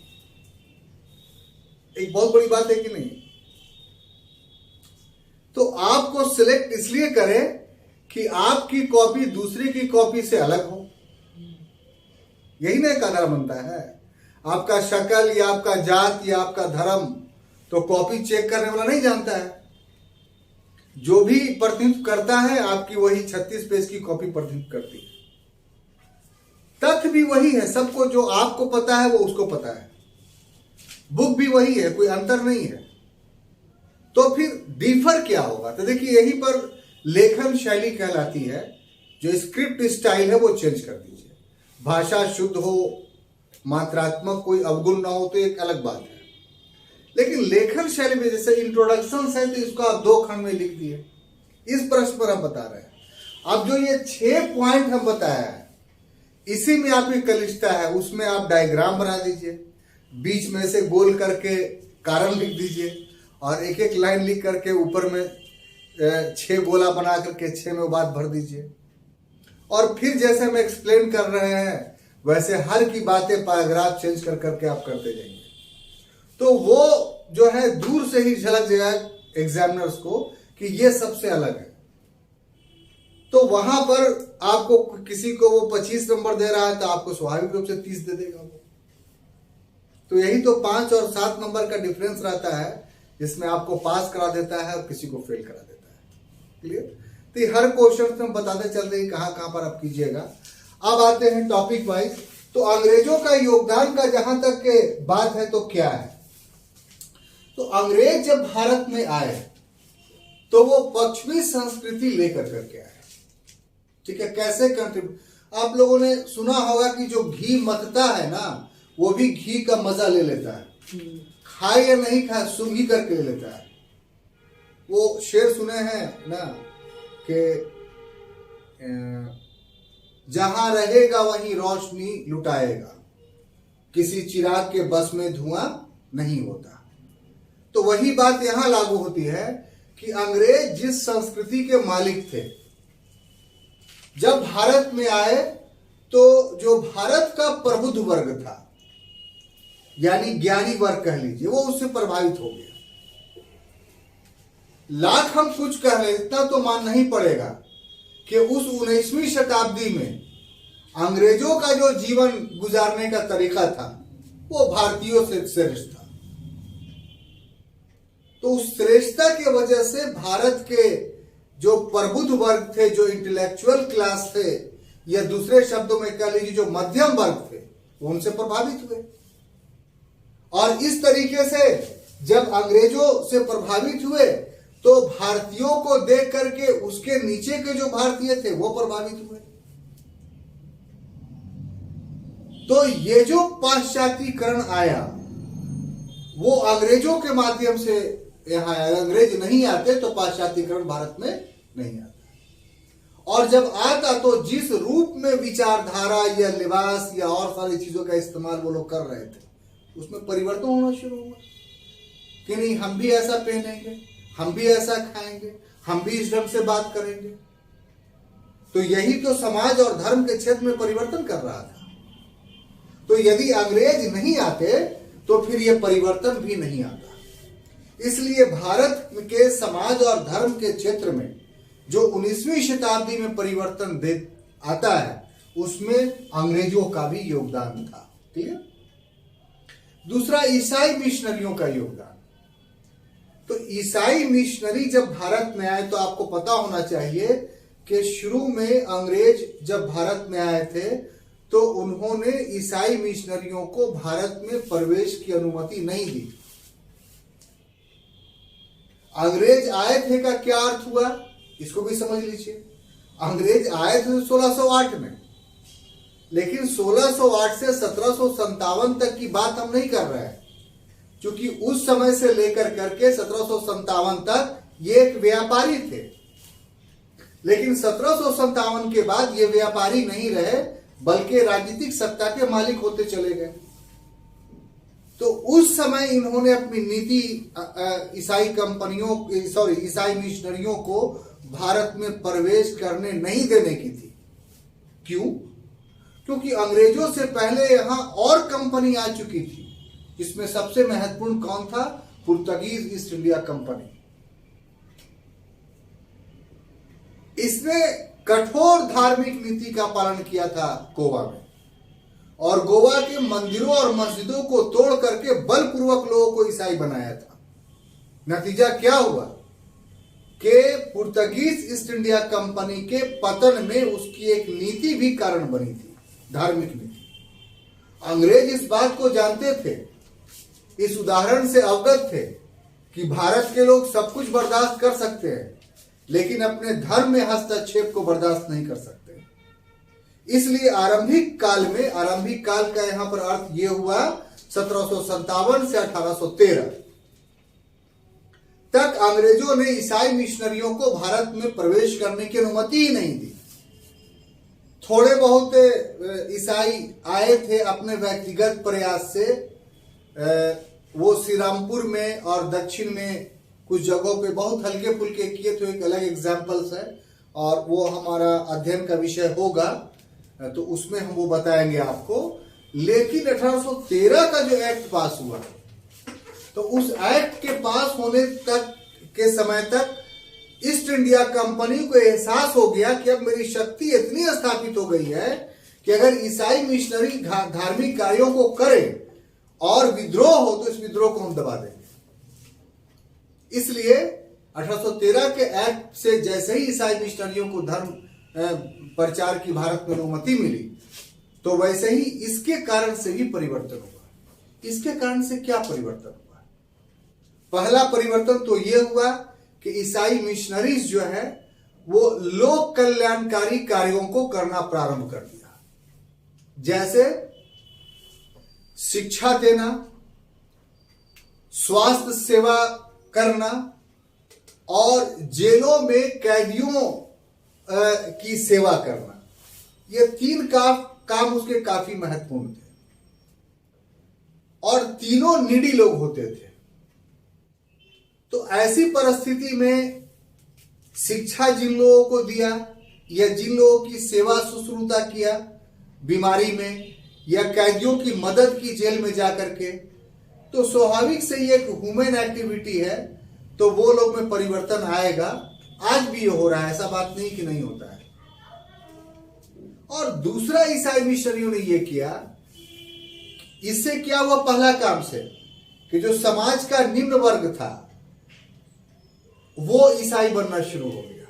एक बहुत बड़ी बात है कि नहीं। तो आपको सिलेक्ट इसलिए करे कि आपकी कॉपी दूसरे की कॉपी से अलग हो, यही ना एक आधार बनता है। आपका शक्ल या आपका जात या आपका धर्म तो कॉपी चेक करने वाला नहीं जानता है। जो भी प्रतिनिधित्व करता है आपकी, वही 36 पेज की कॉपी प्रतिनिधित्व करती है। तथ्य भी वही है, सबको जो आपको पता है वो उसको पता है, बुक भी वही है, कोई अंतर नहीं है। तो फिर डिफर क्या होगा? तो देखिए, यहीं पर लेखन शैली कहलाती है। जो स्क्रिप्ट स्टाइल है वो चेंज कर दीजिए। भाषा शुद्ध हो, मात्रात्मक कोई अवगुण ना हो तो एक अलग बात है, लेकिन लेखन शैली में जैसे इंट्रोडक्शन है तो इसको आप 2 खंड में लिख दिए। इस प्रश्न पर हम बता रहे हैं। अब जो ये 6 पॉइंट हम बताया है, इसी में आपकी कलिष्ठता है, उसमें आप डायग्राम बना दीजिए, बीच में से गोल करके कारण लिख दीजिए और एक एक लाइन लिख करके ऊपर में 6 गोला बना करके 6 में वो बात भर दीजिए। और फिर जैसे हम एक्सप्लेन कर रहे हैं वैसे हर की बातें पैराग्राफ चेंज कर करके आप करते जाएंगे, तो वो जो है दूर से ही झलक जाएगा एग्जामिनर्स को कि ये सबसे अलग है। तो वहां पर आपको किसी को वो 25 नंबर दे रहा है तो आपको स्वाभाविक रूप से 30 दे देगा वो। तो यही तो 5 और 7 नंबर का डिफरेंस रहता है, जिसमें आपको पास करा देता है और किसी को फेल करा देता है। क्लियर? तो ये हर क्वेश्चन में हम बताते चलते हैं कहां कहां पर आप कीजिएगा। अब आते हैं टॉपिक वाइज। तो अंग्रेजों का योगदान का जहां तक के बात है तो क्या है, तो अंग्रेज जब भारत में आए तो वो पश्चिमी संस्कृति लेकर करके आए। ठीक है, कैसे कंट्रीब्यूट, आप लोगों ने सुना होगा कि जो घी मथता है ना वो भी घी का मजा ले लेता है, खाए या नहीं खाए सूंघी करके ले लेता है। वो शेर सुने हैं ना कि जहां रहेगा वहीं रोशनी लुटाएगा, किसी चिराग के बस में धुआं नहीं होता। तो वही बात यहां लागू होती है कि अंग्रेज जिस संस्कृति के मालिक थे, जब भारत में आए तो जो भारत का प्रबुद्ध वर्ग था, यानी ज्ञानी वर्ग कह लीजिए, वो उससे प्रभावित हो गया। लाख हम कुछ कह रहे, इतना तो मानना ही पड़ेगा कि उस 19वीं शताब्दी में अंग्रेजों का जो जीवन गुजारने का तरीका था वो भारतीयों से श्रेष्ठ था। तो उस श्रेष्ठता की वजह से भारत के जो प्रबुद्ध वर्ग थे, जो इंटेलेक्चुअल क्लास थे, या दूसरे शब्दों में कह लीजिए जो मध्यम वर्ग थे, वो उनसे प्रभावित हुए। और इस तरीके से जब अंग्रेजों से प्रभावित हुए तो भारतीयों को देख करके उसके नीचे के जो भारतीय थे वो प्रभावित हुए। तो ये जो पाश्चात्य आया वो अंग्रेजों के माध्यम से यहाँ आया। अंग्रेज नहीं आते तो पाश्चात्यकरण भारत में नहीं आता, और जब आता तो जिस रूप में विचारधारा या लिबास या और सारी चीजों का इस्तेमाल वो लोग कर रहे थे उसमें परिवर्तन होना शुरू हुआ कि नहीं, हम भी ऐसा पहनेंगे, हम भी ऐसा खाएंगे, हम भी इस ढंग से बात करेंगे। तो यही तो समाज और धर्म के क्षेत्र में परिवर्तन कर रहा था। तो यदि अंग्रेज नहीं आते तो फिर यह परिवर्तन भी नहीं आता। इसलिए भारत के समाज और धर्म के क्षेत्र में जो 19वीं शताब्दी में परिवर्तन दे आता है उसमें अंग्रेजों का भी योगदान था। ठीक है। दूसरा, ईसाई मिशनरियों का योगदान। तो ईसाई मिशनरी जब भारत में आए तो आपको पता होना चाहिए कि शुरू में अंग्रेज जब भारत में आए थे तो उन्होंने ईसाई मिशनरियों को भारत में प्रवेश की अनुमति नहीं दी। अंग्रेज आए थे का क्या अर्थ हुआ इसको भी समझ लीजिए। अंग्रेज आए थे 1608 में, लेकिन 1608 से 1757 तक की बात हम नहीं कर रहे हैं, क्योंकि उस समय से लेकर करके 1757 तक ये एक व्यापारी थे। लेकिन 1757 के बाद ये व्यापारी नहीं रहे बल्कि राजनीतिक सत्ता के मालिक होते चले गए। तो उस समय इन्होंने अपनी नीति ईसाई मिशनरियों को भारत में प्रवेश करने नहीं देने की थी। क्यों? क्योंकि अंग्रेजों से पहले यहां और कंपनी आ चुकी थी। इसमें सबसे महत्वपूर्ण कौन था? Portuguese east India company. इसने कठोर धार्मिक नीति का पालन किया था गोवा में, और गोवा के मंदिरों और मस्जिदों को तोड़ करके बलपूर्वक लोगों को ईसाई बनाया था। नतीजा क्या हुआ कि पुर्तगीज ईस्ट इंडिया कंपनी के पतन में उसकी एक नीति भी कारण बनी थी, धार्मिक नीति। अंग्रेज इस बात को जानते थे, इस उदाहरण से अवगत थे कि भारत के लोग सब कुछ बर्दाश्त कर सकते हैं लेकिन अपने धर्म में हस्तक्षेप को बर्दाश्त नहीं कर सकते। इसलिए आरंभिक काल का यहां पर अर्थ यह हुआ 1757 से 1813 तक अंग्रेजों ने ईसाई मिशनरियों को भारत में प्रवेश करने की अनुमति ही नहीं दी। थोड़े बहुत ईसाई आए थे अपने व्यक्तिगत प्रयास से, वो श्री रामपुर में और दक्षिण में कुछ जगहों पे बहुत हल्के फुल्के किए, तो एक अलग एग्जाम्पल्स है और वो हमारा अध्ययन का विषय होगा, तो उसमें हम वो बताएंगे आपको। लेकिन 1813 का जो एक्ट पास हुआ, तो उस एक्ट के पास होने तक के समय तक ईस्ट इंडिया कंपनी को एहसास हो गया कि अब मेरी शक्ति इतनी स्थापित हो गई है कि अगर ईसाई मिशनरी धार्मिक कार्यों को करे और विद्रोह हो तो इस विद्रोह को हम दबा देंगे। इसलिए 1813 के एक्ट से जैसे ही ईसाई मिशनरियों को धर्म प्रचार की भारत में अनुमति मिली, तो वैसे ही इसके कारण से भी परिवर्तन हुआ। इसके कारण से क्या परिवर्तन हुआ? पहला परिवर्तन तो यह हुआ कि ईसाई मिशनरीज जो है वो लोक कल्याणकारी कार्यों को करना प्रारंभ कर दिया, जैसे शिक्षा देना, स्वास्थ्य सेवा करना और जेलों में कैदियों की सेवा करना। ये तीन काम उसके काफी महत्वपूर्ण थे और तीनों नीडी लोग होते थे। तो ऐसी परिस्थिति में शिक्षा जिन लोगों को दिया या जिन लोगों की सेवा शुश्रूषा किया बीमारी में या कैदियों की मदद की जेल में जाकर के, तो स्वाभाविक से ये एक ह्यूमन एक्टिविटी है, तो वो लोग में परिवर्तन आएगा। आज भी ये हो रहा है, ऐसा बात नहीं कि नहीं होता है। और दूसरा ईसाई मिशनरियों ने ये किया, इससे क्या हुआ? पहला काम से कि जो समाज का निम्न वर्ग था वो ईसाई बनना शुरू हो गया,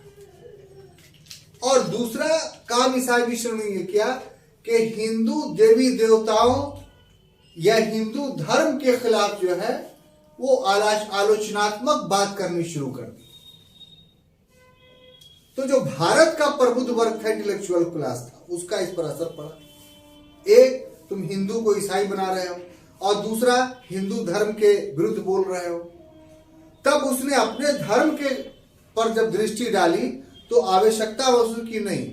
और दूसरा काम ईसाई मिशनरियों ने ये किया कि हिंदू देवी देवताओं या हिंदू धर्म के खिलाफ जो है वो आलोचनात्मक बात करनी शुरू कर दी। तो जो भारत का प्रबुद्ध वर्ग था, इंटेलेक्चुअल क्लास था, उसका इस पर असर पड़ा। एक, तुम हिंदू को ईसाई बना रहे हो, और दूसरा हिंदू धर्म के विरुद्ध बोल रहे हो। तब उसने अपने धर्म के पर जब दृष्टि डाली तो आवश्यकता महसूस की, नहीं,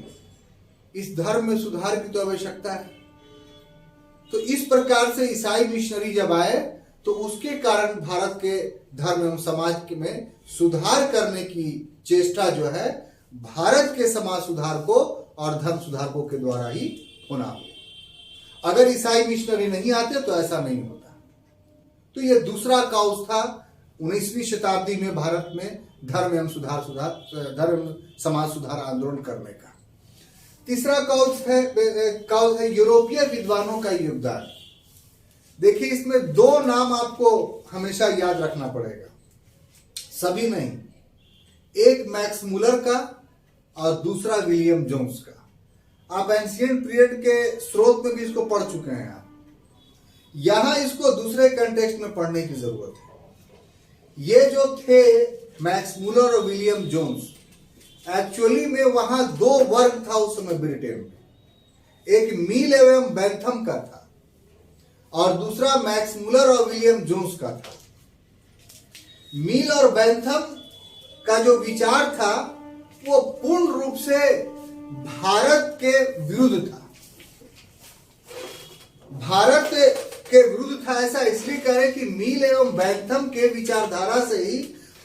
इस धर्म में सुधार की तो आवश्यकता है। तो इस प्रकार से ईसाई मिशनरी जब आए तो उसके कारण भारत के धर्म एवं समाज में सुधार करने की चेष्टा जो है भारत के समाज सुधार को और धर्म सुधारकों के द्वारा ही होना हो। अगर ईसाई मिशनरी नहीं आते तो ऐसा नहीं होता। तो यह दूसरा काउज था 19वीं शताब्दी में भारत में धर्म एवं धर्म समाज सुधार आंदोलन करने का। तीसरा काउज है यूरोपीय विद्वानों का योगदान। देखिए, इसमें दो नाम आपको हमेशा याद रखना पड़ेगा, सभी नहीं, एक मैक्स मुलर का और दूसरा विलियम जोन्स का। आप एंशिएंट पीरियड के स्रोत में भी इसको पढ़ चुके हैं। आप यहां इसको दूसरे कंटेक्स्ट में पढ़ने की जरूरत है। ये जो थे मैक्स मुलर और विलियम जोन्स, एक्चुअली में वहां दो वर्ग था उस समय ब्रिटेन में, एक मील एवं बेंथम का था और दूसरा मैक्स मुलर और विलियम जोन्स का था। मील और बेंथम का जो विचार था वो पूर्ण रूप से भारत के विरुद्ध था। भारत के विरुद्ध था, ऐसा इसलिए करें कि मील एवं बेंथम के विचारधारा से ही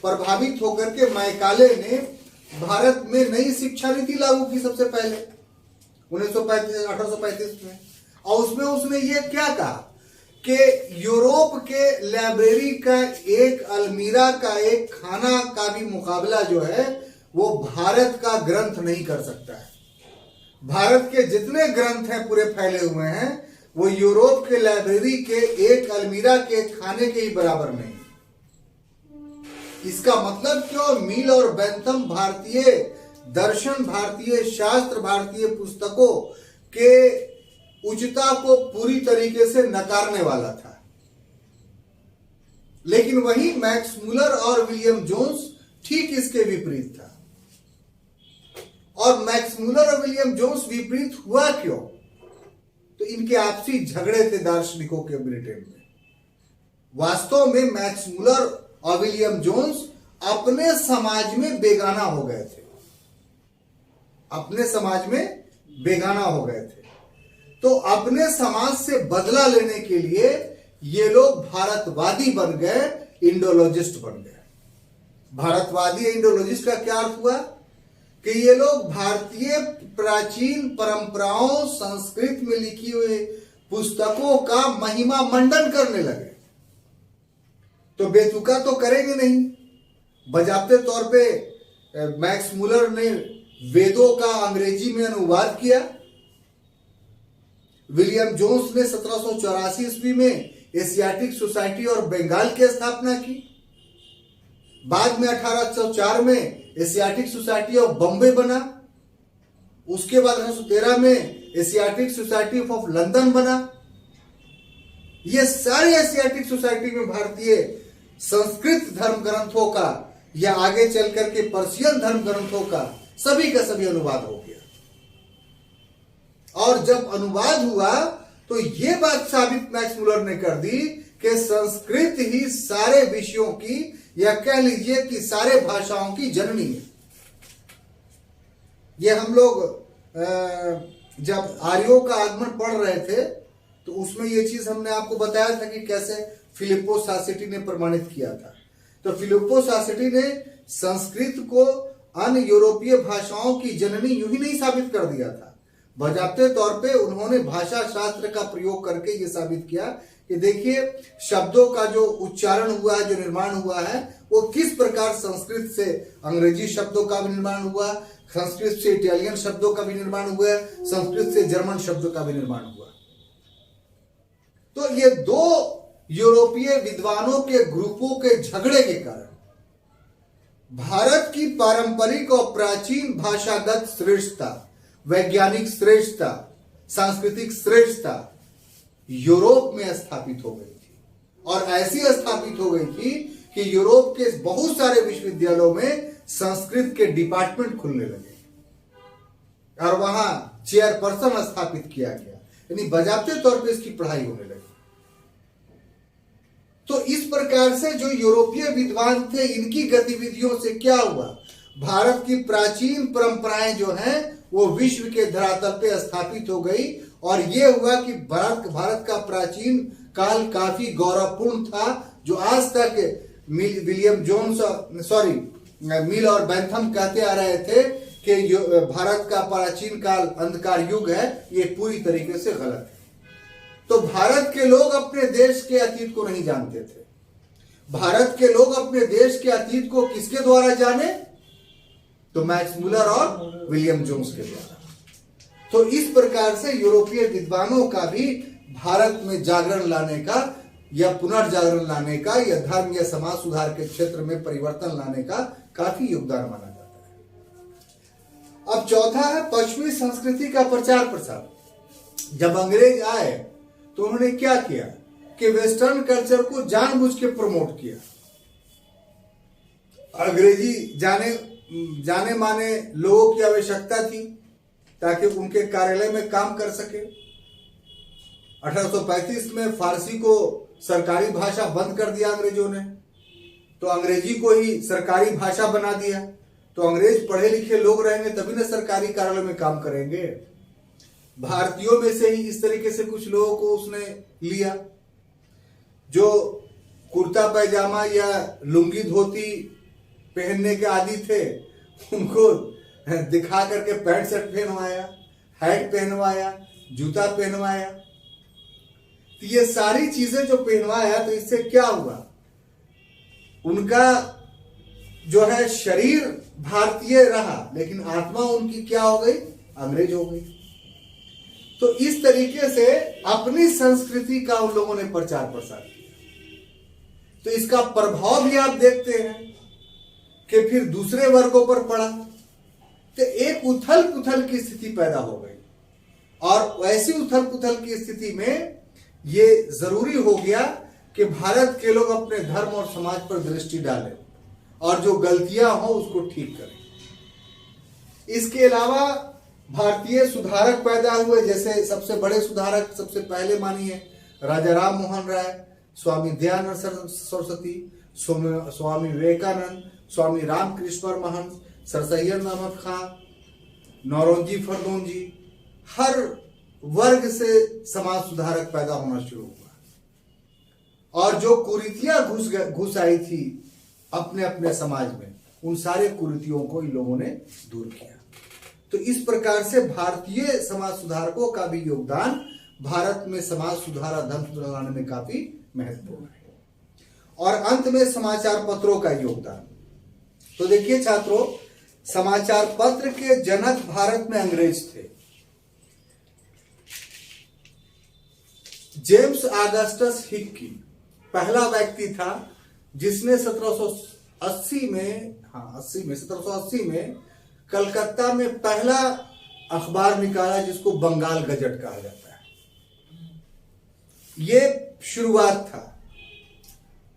प्रभावित होकर के मैकाले ने भारत में नई शिक्षा नीति लागू की सबसे पहले 1835 में। और उसमें उसने ये क्या कहा कि यूरोप के लाइब्रेरी का एक अलमीरा का एक खाना का भी मुकाबला जो है वो भारत का ग्रंथ नहीं कर सकता है। भारत के जितने ग्रंथ हैं पूरे फैले हुए हैं वो यूरोप के लाइब्रेरी के एक अलमीरा के खाने के ही बराबर नहीं। इसका मतलब क्यों? मील और बेंथम भारतीय दर्शन, भारतीय शास्त्र, भारतीय पुस्तकों के उचितता को पूरी तरीके से नकारने वाला था। लेकिन वही मैक्स मुलर और विलियम जोन्स ठीक इसके विपरीत था। और मैक्स मूलर और विलियम जोन्स विपरीत हुआ क्यों? तो इनके आपसी झगड़े थे दार्शनिकों के ब्रिटेन में। वास्तव में मैक्स मूलर और विलियम जोन्स अपने समाज में बेगाना हो गए थे, अपने समाज में बेगाना हो गए थे। तो अपने समाज से बदला लेने के लिए ये लोग भारतवादी बन गए, इंडोलॉजिस्ट बन गए। भारतवादी इंडोलॉजिस्ट का क्या अर्थ हुआ कि ये लोग भारतीय प्राचीन परंपराओं, संस्कृत में लिखी हुई पुस्तकों का महिमा मंडन करने लगे। तो बेतुका तो करेंगे नहीं। बजाते तौर पे मैक्स मूलर ने वेदों का अंग्रेजी में अनुवाद किया। विलियम जोन्स ने 1784 ईस्वी में एशियाटिक सोसाइटी और बंगाल की स्थापना की। बाद में 1804 में एशियाटिक सोसाइटी ऑफ बॉम्बे बना। उसके बाद 1813 में एशियाटिक सोसाइटी ऑफ लंदन बना। ये सारे एशियाटिक सोसाइटी में भारतीय संस्कृत धर्म ग्रंथों का या आगे चल करके पर्शियन धर्म ग्रंथों का सभी अनुवाद हो गया। और जब अनुवाद हुआ तो यह बात साबित मैक्स मूलर ने कर दी कि संस्कृत ही सारे विषयों की या कह लीजिए कि सारे भाषाओं की जननी है। ये हम लोग जब आर्यों का आगमन पढ़ रहे थे तो उसमें यह चीज हमने आपको बताया था कि कैसे फिलिप्पो सासेटी ने प्रमाणित किया था। तो फिलिप्पो सासेटी ने संस्कृत को अन्य यूरोपीय भाषाओं की जननी यूं ही नहीं साबित कर दिया था, बजाते तौर पे उन्होंने भाषा शास्त्र का प्रयोग करके ये साबित किया कि देखिए शब्दों का जो उच्चारण हुआ है, जो निर्माण हुआ है, वो किस प्रकार संस्कृत से अंग्रेजी शब्दों का भी निर्माण हुआ, संस्कृत से इटालियन शब्दों का भी निर्माण हुआ, संस्कृत से जर्मन शब्दों का भी निर्माण हुआ। तो ये दो यूरोपीय विद्वानों के ग्रुपों के झगड़े के कारण भारत की पारंपरिक और प्राचीन भाषागत श्रेष्ठता, वैज्ञानिक श्रेष्ठता, सांस्कृतिक श्रेष्ठता यूरोप में स्थापित हो गई थी। और ऐसी स्थापित हो गई थी कि यूरोप के बहुत सारे विश्वविद्यालयों में संस्कृत के डिपार्टमेंट खुलने लगे और वहां चेयरपर्सन स्थापित किया गया, यानी बजाते तौर पे इसकी पढ़ाई होने लगी। तो इस प्रकार से जो यूरोपीय विद्वान थे, इनकी गतिविधियों से क्या हुआ, भारत की प्राचीन परंपराएं जो हैं वो विश्व के धरातल पे स्थापित हो गई। और ये हुआ कि भारत का प्राचीन काल काफी गौरवपूर्ण था, जो आज तक विलियम जोन्स मिल और बेंथम कहते आ रहे थे कि भारत का प्राचीन काल अंधकार युग है, ये पूरी तरीके से गलत है। तो भारत के लोग अपने देश के अतीत को नहीं जानते थे। भारत के लोग अपने देश के अतीत को किसके द्वारा जाने? तो मैक्स मूलर और विलियम जोन्स के द्वारा। तो इस प्रकार से यूरोपीय विद्वानों का भी भारत में जागरण लाने का या पुनर्जागरण लाने का या धर्म या समाज सुधार के क्षेत्र में परिवर्तन लाने का काफी योगदान माना जाता है। अब चौथा है पश्चिमी संस्कृति का प्रचार प्रसार। जब अंग्रेज आए तो उन्होंने क्या किया कि वेस्टर्न कल्चर को जानबूझ के प्रमोट किया। अंग्रेजी जाने माने लोगों की आवश्यकता थी ताकि उनके कार्यालय में काम कर सके। 1835 में फारसी को सरकारी भाषा बंद कर दिया अंग्रेजों ने, तो अंग्रेजी को ही सरकारी भाषा बना दिया। तो अंग्रेज पढ़े लिखे लोग रहेंगे तभी ना सरकारी कार्यालय में काम करेंगे। भारतीयों में से ही इस तरीके से कुछ लोगों को उसने लिया जो कुर्ता पैजामा या लुंगी धोती पहनने के आदी थे, उनको दिखा करके पैंट शर्ट पहनवाया, हैट पहनवाया, जूता पहनवाया। तो ये सारी चीजें जो पहनवाया तो इससे क्या हुआ, उनका जो है शरीर भारतीय रहा लेकिन आत्मा उनकी क्या हो गई, अंग्रेज हो गई। तो इस तरीके से अपनी संस्कृति का उन लोगों ने प्रचार प्रसार किया। तो इसका प्रभाव भी आप देखते हैं कि फिर दूसरे वर्गों पर पड़ा, तो एक उथल पुथल की स्थिति पैदा हो गई। और ऐसी उथल पुथल की स्थिति में ये जरूरी हो गया कि भारत के लोग अपने धर्म और समाज पर दृष्टि डालें और जो गलतियां हो उसको ठीक करें। इसके अलावा भारतीय सुधारक पैदा हुए, जैसे सबसे बड़े सुधारक सबसे पहले मानिए राजा राम मोहन राय, स्वामी दयानंद सरस्वती, स्वामी विवेकानंद, स्वामी रामकृष्ण परमहंस, सर सैयद अहमद खां, नौरोजी फरदौंजी, हर वर्ग से समाज सुधारक पैदा होना शुरू हुआ। और जो कुरीतियां घुस आई थी अपने अपने समाज में, उन सारे कुरीतियों को इन लोगों ने दूर किया। तो इस प्रकार से भारतीय समाज सुधारकों का भी योगदान भारत में समाज सुधार, धर्म सुधार लाने में काफी महत्वपूर्ण है। और अंत में समाचार पत्रों का योगदान। तो देखिए छात्रों, समाचार पत्र के जनक भारत में अंग्रेज थे। जेम्स ऑगस्टस हिक्की पहला व्यक्ति था जिसने 1780 में कलकत्ता में पहला अखबार निकाला जिसको बंगाल गजट कहा जाता है। ये शुरुआत था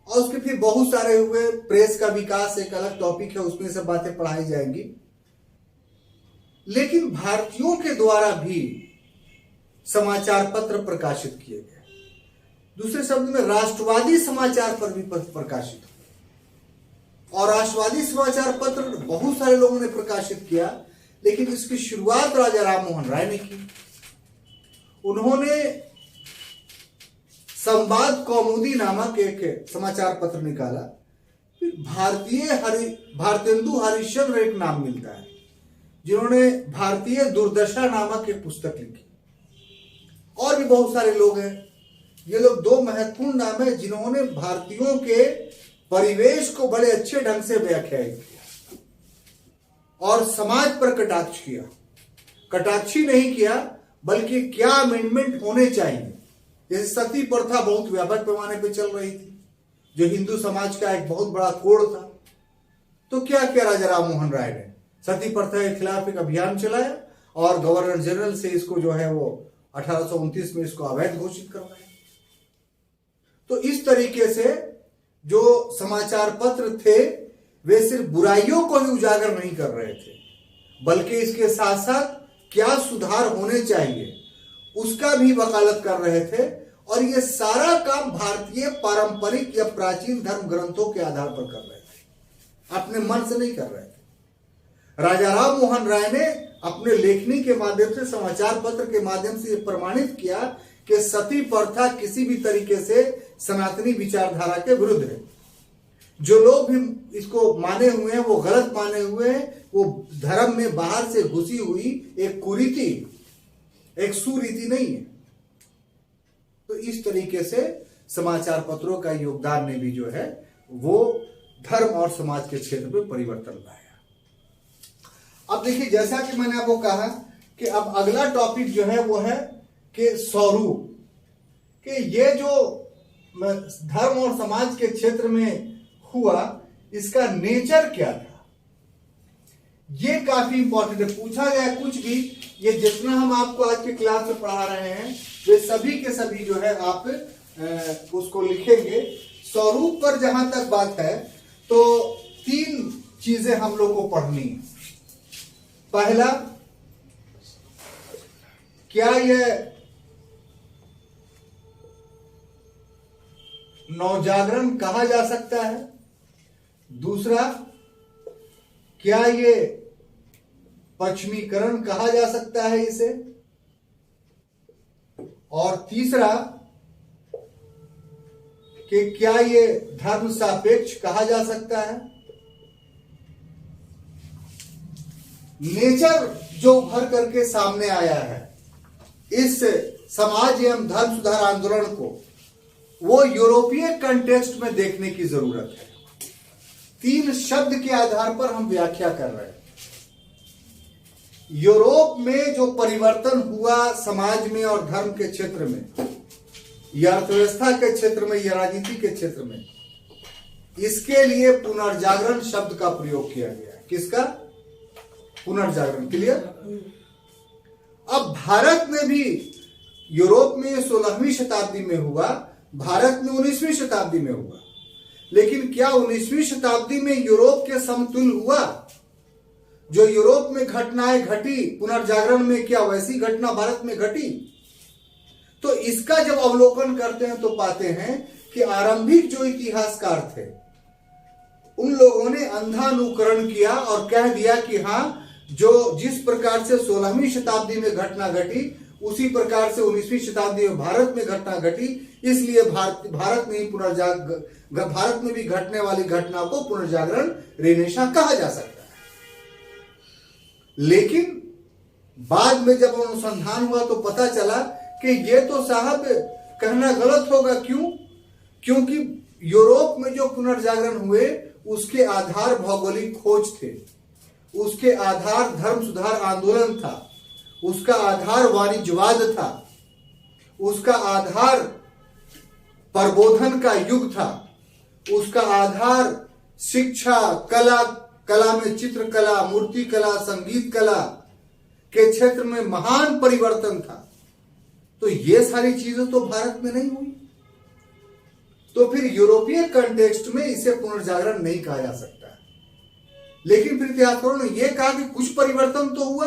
और उसके फिर बहुत सारे हुए। प्रेस का विकास एक अलग टॉपिक है, उसमें सब बातें पढ़ाई जाएंगी। लेकिन भारतीयों के द्वारा भी समाचार पत्र प्रकाशित किए गए। दूसरे शब्द में राष्ट्रवादी समाचार पत्र भी प्रकाशित हुए। और राष्ट्रवादी समाचार पत्र बहुत सारे लोगों ने प्रकाशित किया, लेकिन इसकी शुरुआत राजा राम मोहन राय ने की। उन्होंने संवाद कौमुदी नामक एक समाचार पत्र निकाला। फिर भारतेंदु हरिश्चंद्र एक नाम मिलता है जिन्होंने भारतीय दुर्दशा नामक एक पुस्तक लिखी। और भी बहुत सारे लोग हैं। ये लोग दो महत्वपूर्ण नाम है जिन्होंने भारतीयों के परिवेश को बड़े अच्छे ढंग से व्याख्यायित किया और समाज पर कटाक्ष किया। कटाक्षी नहीं किया, बल्कि क्या अमेंडमेंट होने चाहिए। जैसे सती प्रथा बहुत व्यापक पैमाने पर चल रही थी, जो हिंदू समाज का एक बहुत बड़ा कोड था। तो क्या किया राजा राम मोहन राय ने? सती प्रथा के खिलाफ एक अभियान चलाया और गवर्नर जनरल से इसको जो है वो 1829 में इसको अवैध घोषित करवाया। तो इस तरीके से जो समाचार पत्र थे वे सिर्फ बुराइयों को ही उजागर नहीं कर रहे थे, बल्कि इसके साथ साथ क्या सुधार होने चाहिए उसका भी वकालत कर रहे थे। और ये सारा काम भारतीय पारंपरिक या प्राचीन धर्म ग्रंथों के आधार पर कर रहे थे, अपने मन से नहीं कर रहे थे। राजा राम मोहन राय ने अपने लेखनी के माध्यम से, समाचार पत्र के माध्यम से प्रमाणित किया कि सती प्रथा किसी भी तरीके से सनातनी विचारधारा के विरुद्ध है। जो लोग भी इसको माने हुए हैं वो गलत माने हुए हैं। वो धर्म में बाहर से घुसी हुई एक कुरीति, एक सुरीति नहीं है। तो इस तरीके से समाचार पत्रों का योगदान ने भी जो है वो धर्म और समाज के क्षेत्र में परिवर्तन लाया। अब देखिए, जैसा कि मैंने आपको कहा कि अब अगला टॉपिक जो है वो है कि स्वरूप, कि ये जो धर्म और समाज के क्षेत्र में हुआ इसका नेचर क्या था, ये काफी इंपॉर्टेंट है। पूछा गया कुछ भी, ये जितना हम आपको आज के क्लास में पढ़ा रहे हैं वे सभी के सभी जो है आप उसको लिखेंगे। स्वरूप पर जहां तक बात है तो 3 चीजें हम लोग को पढ़नी है। पहला, क्या यह नवजागरण कहा जा सकता है? दूसरा, क्या ये पश्चिमीकरण कहा जा सकता है इसे? और तीसरा, कि क्या ये धर्म सापेक्ष कहा जा सकता है? नेचर जो उभर करके सामने आया है इस समाज एवं धर्म सुधार आंदोलन को, वो यूरोपीय कंटेक्स्ट में देखने की जरूरत है। 3 शब्द के आधार पर हम व्याख्या कर रहे हैं। यूरोप में जो परिवर्तन हुआ समाज में और धर्म के क्षेत्र में, या अर्थव्यवस्था के क्षेत्र में, या राजनीति के क्षेत्र में, इसके लिए पुनर्जागरण शब्द का प्रयोग किया गया है। किसका? पुनर्जागरण। क्लियर? अब भारत में भी, यूरोप में 16वीं शताब्दी में हुआ, भारत में 19वीं शताब्दी में हुआ। लेकिन क्या 19वीं शताब्दी में यूरोप के समतुल्य हुआ? जो यूरोप में घटनाएं घटी पुनर्जागरण में, क्या वैसी घटना भारत में घटी? तो इसका जब अवलोकन करते हैं तो पाते हैं कि आरंभिक जो इतिहासकार थे उन लोगों ने अंधानुकरण किया और कह दिया कि हाँ, जो जिस प्रकार से 16वीं शताब्दी में घटना घटी उसी प्रकार से 19वीं शताब्दी में भारत में घटना घटी, इसलिए भारत में भी घटने वाली घटना को पुनर्जागरण रेनेसां कहा जा सकता है। लेकिन बाद में जब अनुसंधान हुआ तो पता चला कि ये तो साहब कहना गलत होगा। क्यों? क्योंकि यूरोप में जो पुनर्जागरण हुए उसके आधार भौगोलिक खोज थे, उसके आधार धर्म सुधार आंदोलन था, उसका आधार वाणिज्यवाद था, उसका आधार प्रबोधन का युग था, उसका आधार शिक्षा, कला में चित्रकला, मूर्ति कला, संगीत कला के क्षेत्र में महान परिवर्तन था। तो ये सारी चीजें तो भारत में नहीं हुई, तो फिर यूरोपीय कंटेक्स्ट में इसे पुनर्जागरण नहीं कहा जा सकता। लेकिन फिर इतिहासकारों ने यह कहा कि कुछ परिवर्तन तो हुआ,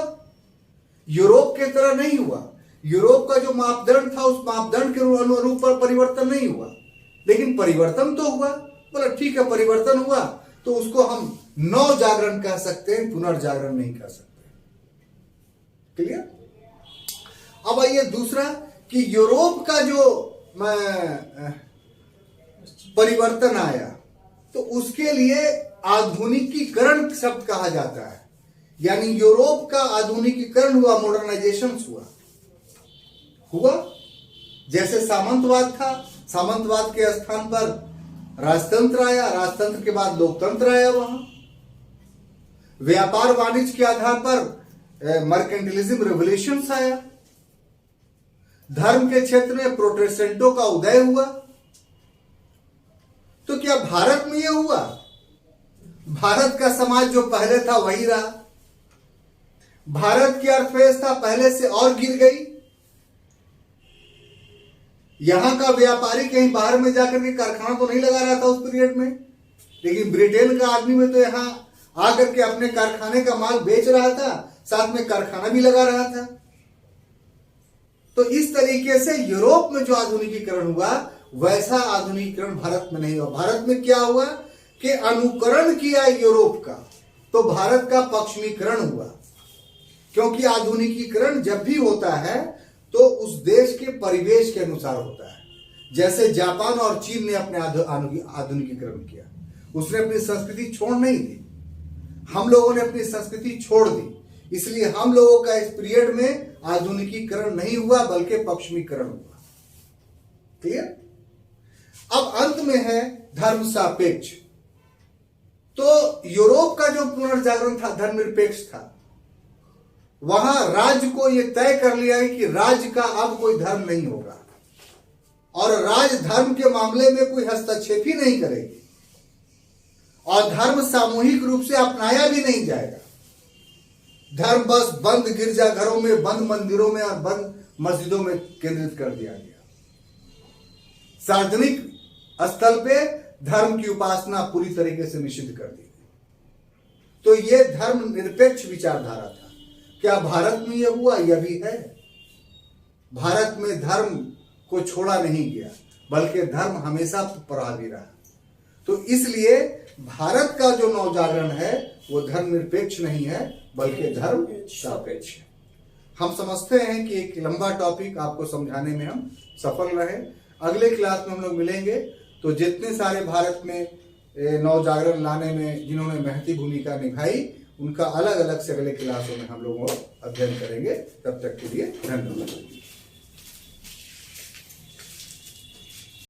यूरोप के तरह नहीं हुआ। यूरोप का जो मापदंड था उस मापदंड के अनुरूप परिवर्तन नहीं हुआ, लेकिन परिवर्तन तो हुआ। बोला ठीक है, परिवर्तन हुआ तो उसको हम नवजागरण कह सकते हैं, पुनर्जागरण नहीं कह सकते। क्लियर? अब आइए दूसरा कि यूरोप का जो परिवर्तन आया तो उसके लिए आधुनिकीकरण शब्द कहा जाता है, यानी यूरोप का आधुनिकीकरण हुआ, मॉडर्नाइजेशन हुआ। जैसे सामंतवाद था, सामंतवाद के स्थान पर राजतंत्र आया, राजतंत्र के बाद लोकतंत्र आया। वहां व्यापार वाणिज्य के आधार पर मर्केंटिलिज्म रेवोल्यूशन आया। धर्म के क्षेत्र में प्रोटेस्टेंटों का उदय हुआ। तो क्या भारत में यह हुआ? भारत का समाज जो पहले था वही रहा। भारत की अर्थव्यवस्था पहले से और गिर गई। यहां का व्यापारी कहीं बाहर में जाकर के कारखाना तो नहीं लगा रहा था उस पीरियड में, लेकिन ब्रिटेन का आदमी में तो यहां आकर के अपने कारखाने का माल बेच रहा था, साथ में कारखाना भी लगा रहा था। तो इस तरीके से यूरोप में जो आधुनिकीकरण हुआ वैसा आधुनिकीकरण भारत में नहीं हुआ। भारत में क्या हुआ कि अनुकरण किया यूरोप का, तो भारत का पश्चिमीकरण हुआ। क्योंकि आधुनिकीकरण जब भी होता है तो उस देश के परिवेश के अनुसार होता है। जैसे जापान और चीन ने अपने आधुनिकीकरण किया, उसने अपनी संस्कृति छोड़ नहीं दी। हम लोगों ने अपनी संस्कृति छोड़ दी, इसलिए हम लोगों का इस पीरियड में आधुनिकीकरण नहीं हुआ बल्कि पश्चिमीकरण हुआ। क्लियर? अब अंत में है धर्म सापेक्ष। तो यूरोप का जो पुनर्जागरण था धर्मनिरपेक्ष था। वहां राज्य को यह तय कर लिया है कि राज्य का अब कोई धर्म नहीं होगा और राज्य धर्म के मामले में कोई हस्तक्षेप ही नहीं करेगी और धर्म सामूहिक रूप से अपनाया भी नहीं जाएगा। धर्म बस बंद गिरजाघरों में, बंद मंदिरों में और बंद मस्जिदों में केंद्रित कर दिया गया। सार्वजनिक स्थल पे धर्म की उपासना पूरी तरीके से निषिद्ध कर दी गई। तो यह धर्म निरपेक्ष विचारधारा था। क्या भारत में यह हुआ? यह भी है। भारत में धर्म को छोड़ा नहीं गया बल्कि धर्म हमेशा प्रभावी रहा। तो इसलिए भारत का जो नवजागरण है वो धर्म निरपेक्ष नहीं है बल्कि धर्म सापेक्ष है। हम समझते हैं कि एक लंबा टॉपिक आपको समझाने में हम सफल रहे। अगले क्लास में हम लोग मिलेंगे तो जितने सारे भारत में नवजागरण लाने में जिन्होंने महती भूमिका निभाई उनका अलग अलग से अगले क्लासों में हम लोग अध्ययन करेंगे। तब तक के लिए धन्यवाद।